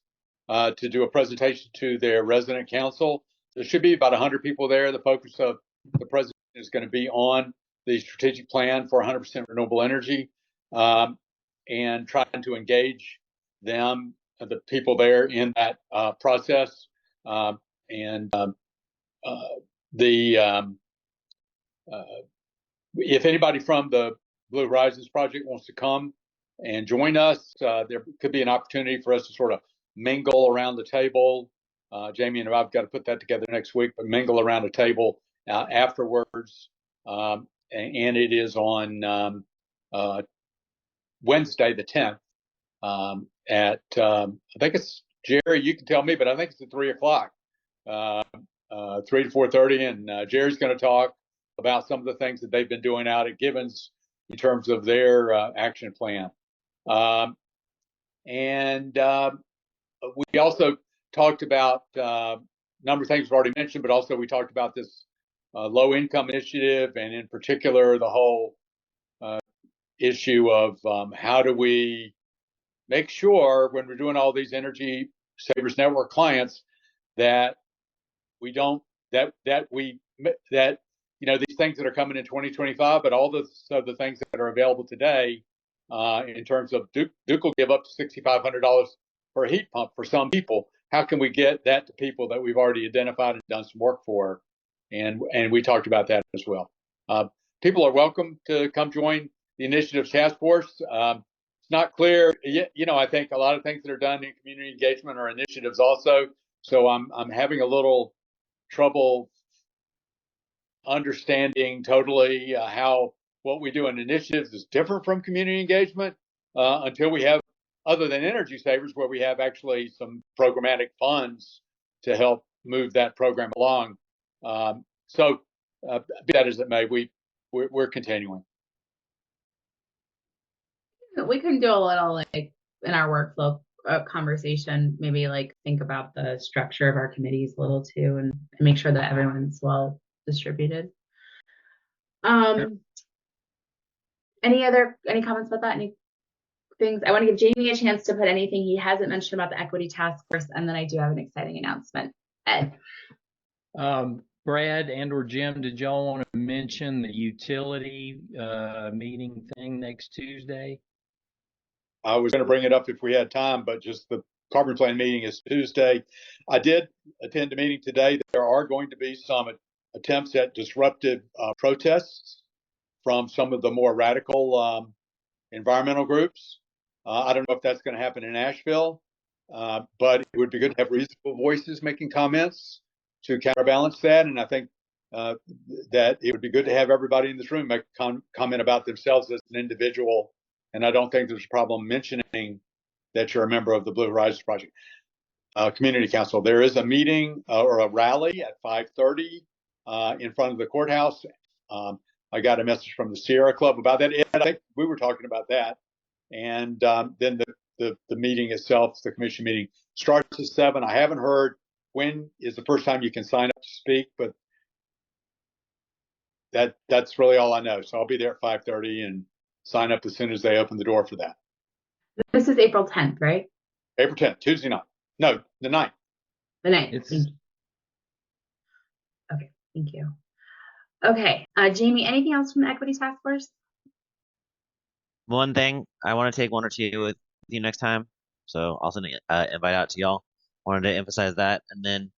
to do a presentation to their resident council. There should be about 100 people there. The focus of the presentation is going to be on the strategic plan for 100% renewable energy, and trying to engage them, the people there, in that process. If anybody from the Blue Horizons Project wants to come and join us, there could be an opportunity for us to sort of mingle around the table. Jamie and I've got to put that together next week, but mingle around a table afterwards. And it is on Wednesday, the 10th, at, I think it's, Jerry, you can tell me, but I think it's at 3 o'clock, 3 to 4:30. And Jerry's going to talk about some of the things that they've been doing out at Gibbons in terms of their action plan. we also talked about a number of things we've already mentioned, but also we talked about this low income initiative, and in particular the whole issue of how do we make sure when we're doing all these Energy Savers Network clients that we don't that these things that are coming in 2025, but all the things that are available today in terms of Duke will give up to $6,500 for a heat pump for some people. How can we get that to people that we've already identified and done some work for? And we talked about that as well. People are welcome to come join the Initiatives Task Force. It's not clear, I think a lot of things that are done in community engagement are initiatives also. So I'm having a little trouble understanding totally how what we do in initiatives is different from community engagement until we have, other than Energy Savers, where we have actually some programmatic funds to help move that program along. So be that as it may, we're continuing. We can do a little like in our workflow conversation, maybe like think about the structure of our committees a little too, and make sure that everyone's well distributed. Any comments about that? Any things? I want to give Jamie a chance to put anything he hasn't mentioned about the Equity Task Force, and then I do have an exciting announcement. Ed. Brad and or Jim, did y'all want to mention the utility meeting thing next Tuesday? I was going to bring it up if we had time, but just the carbon plan meeting is Tuesday. I did attend a meeting today. There are going to be some attempts at disruptive protests from some of the more radical environmental groups. I don't know if that's going to happen in Asheville, but it would be good to have reasonable voices making comments to counterbalance that. And I think that it would be good to have everybody in this room make comment about themselves as an individual. And I don't think there's a problem mentioning that you're a member of the Blue Horizons Project Community Council. There is a meeting or a rally at 5:30 in front of the courthouse. I got a message from the Sierra Club about that. And I think we were talking about that. And then the meeting itself, the commission meeting, starts at 7. I haven't heard when is the first time you can sign up to speak, but that's really all I know. So I'll be there at 5:30 and sign up as soon as they open the door for that. This is April 10th, right? April 10th, Tuesday night. No, the 9th. The 9th. Okay, thank you. Okay, Jamie, anything else from the Equity Task Force? One thing, I want to take 1 or 2 with you next time. So I'll send an invite out to y'all. Wanted to emphasize that. And then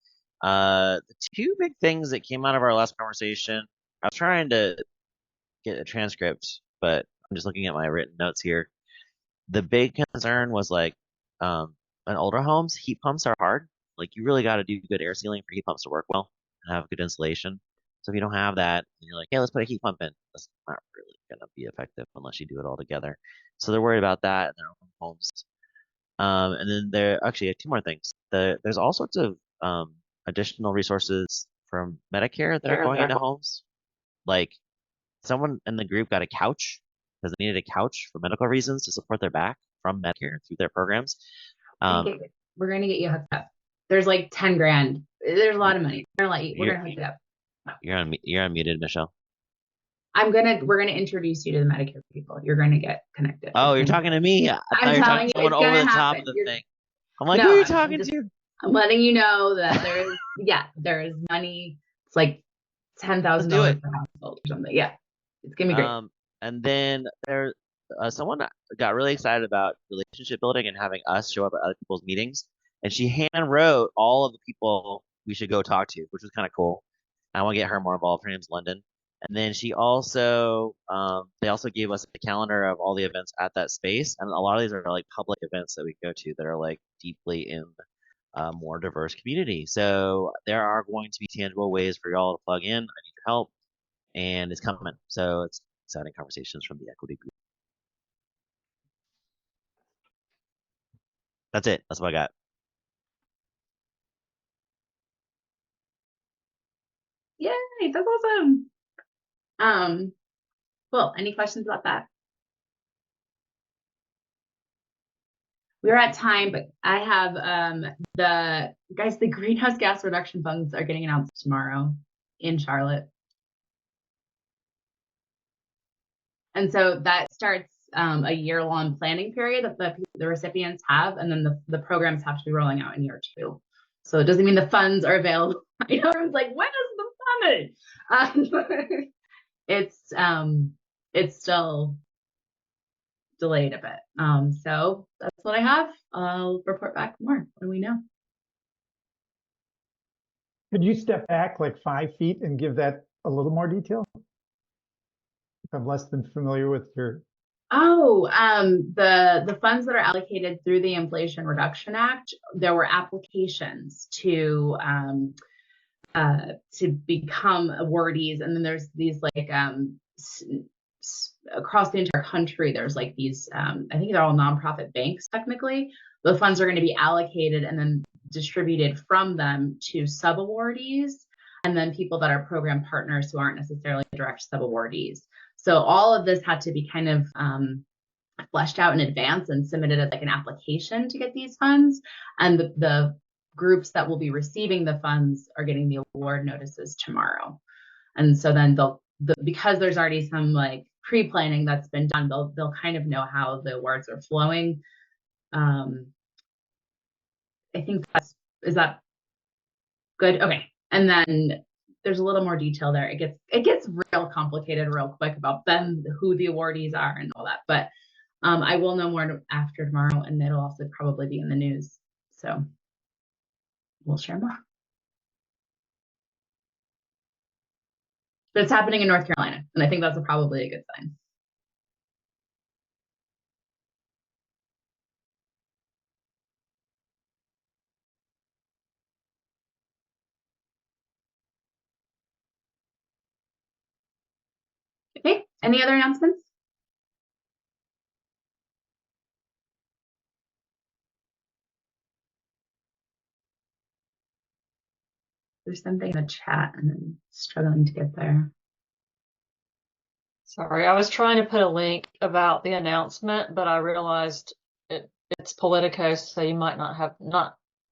the 2 big things that came out of our last conversation, I was trying to get a transcript, but I'm just looking at my written notes here. The big concern was like in older homes, heat pumps are hard. Like you really got to do good air sealing for heat pumps to work well and have good insulation. So if you don't have that, and you're like, hey, let's put a heat pump in, that's not really going to be effective unless you do it all together. So they're worried about that in their own homes. And then there actually 2 more things. There's all sorts of additional resources from Medicare that are going into homes. Like someone in the group got a couch because they needed a couch for medical reasons to support their back from Medicare through their programs. We're going to get you hooked up. There's like 10 grand. There's a lot of money. We're going to hook you up. You're unmuted, Michelle. We're gonna introduce you to the Medicare people. You're gonna get connected. Oh, you're talking to me. I thought you were talking to someone over the top of the thing. I'm like, who are you talking to? I'm letting you know that there is money. It's like $10,000 per household or something. Yeah, it's gonna be great. And then there, someone got really excited about relationship building and having us show up at other people's meetings, and she hand wrote all of the people we should go talk to, which was kind of cool. I want to get her more involved. Her name's London. And then she also, they also gave us a calendar of all the events at that space. And a lot of these are like public events that we go to that are like deeply in a more diverse community. So there are going to be tangible ways for y'all to plug in. I need your help. And it's coming. So it's exciting conversations from the equity group. That's it. That's what I got. Yay, that's awesome. Cool. Any questions about that? we're at time, but I have the greenhouse gas reduction funds are getting announced tomorrow in Charlotte. And so that starts a year-long planning period that the recipients have, and then the programs have to be rolling out in year 2. So it doesn't mean the funds are available. I know everyone's like, when is the funding? It's still delayed a bit. So that's what I have. I'll report back more when we know. Could you step back like 5 feet and give that a little more detail? I'm less than familiar with your. Oh, the funds that are allocated through the Inflation Reduction Act, there were applications to become awardees, and then there's these like across the entire country, there's like these I think they're all nonprofit banks technically. The funds are going to be allocated and then distributed from them to sub-awardees, and then people that are program partners who aren't necessarily direct sub-awardees. So all of this had to be kind of fleshed out in advance and submitted as like an application to get these funds. And the groups that will be receiving the funds are getting the award notices tomorrow. And so then because there's already some like pre-planning that's been done, they'll kind of know how the awards are flowing. I think is that good? Okay. And then there's a little more detail there. It gets real complicated real quick about them, who the awardees are and all that. But I will know more after tomorrow, and it'll also probably be in the news. So we'll share more. But it's happening in North Carolina, and I think that's probably a good sign. Okay, any other announcements? There's something in the chat and I'm struggling to get there. Sorry, I was trying to put a link about the announcement, but I realized it's Politico, so you might not have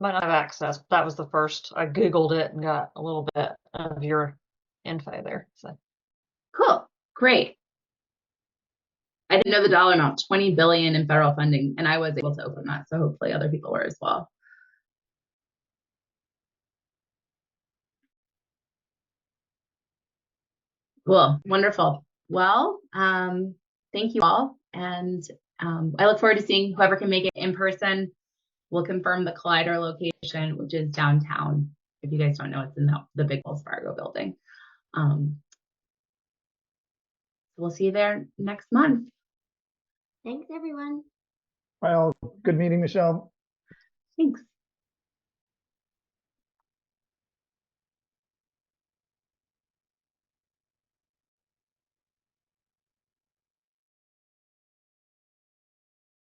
access. That was the first. I Googled it and got a little bit of your info there. So cool, great. I didn't know the dollar amount, $20 billion in federal funding, and I was able to open that, so hopefully other people were as well. Cool, wonderful. Well, thank you all, and I look forward to seeing whoever can make it in person. We'll confirm the Collider location, which is downtown. If you guys don't know, it's in the big Wells Fargo building. We'll see you there next month. Thanks, everyone. Well, good meeting, Michelle. Thanks.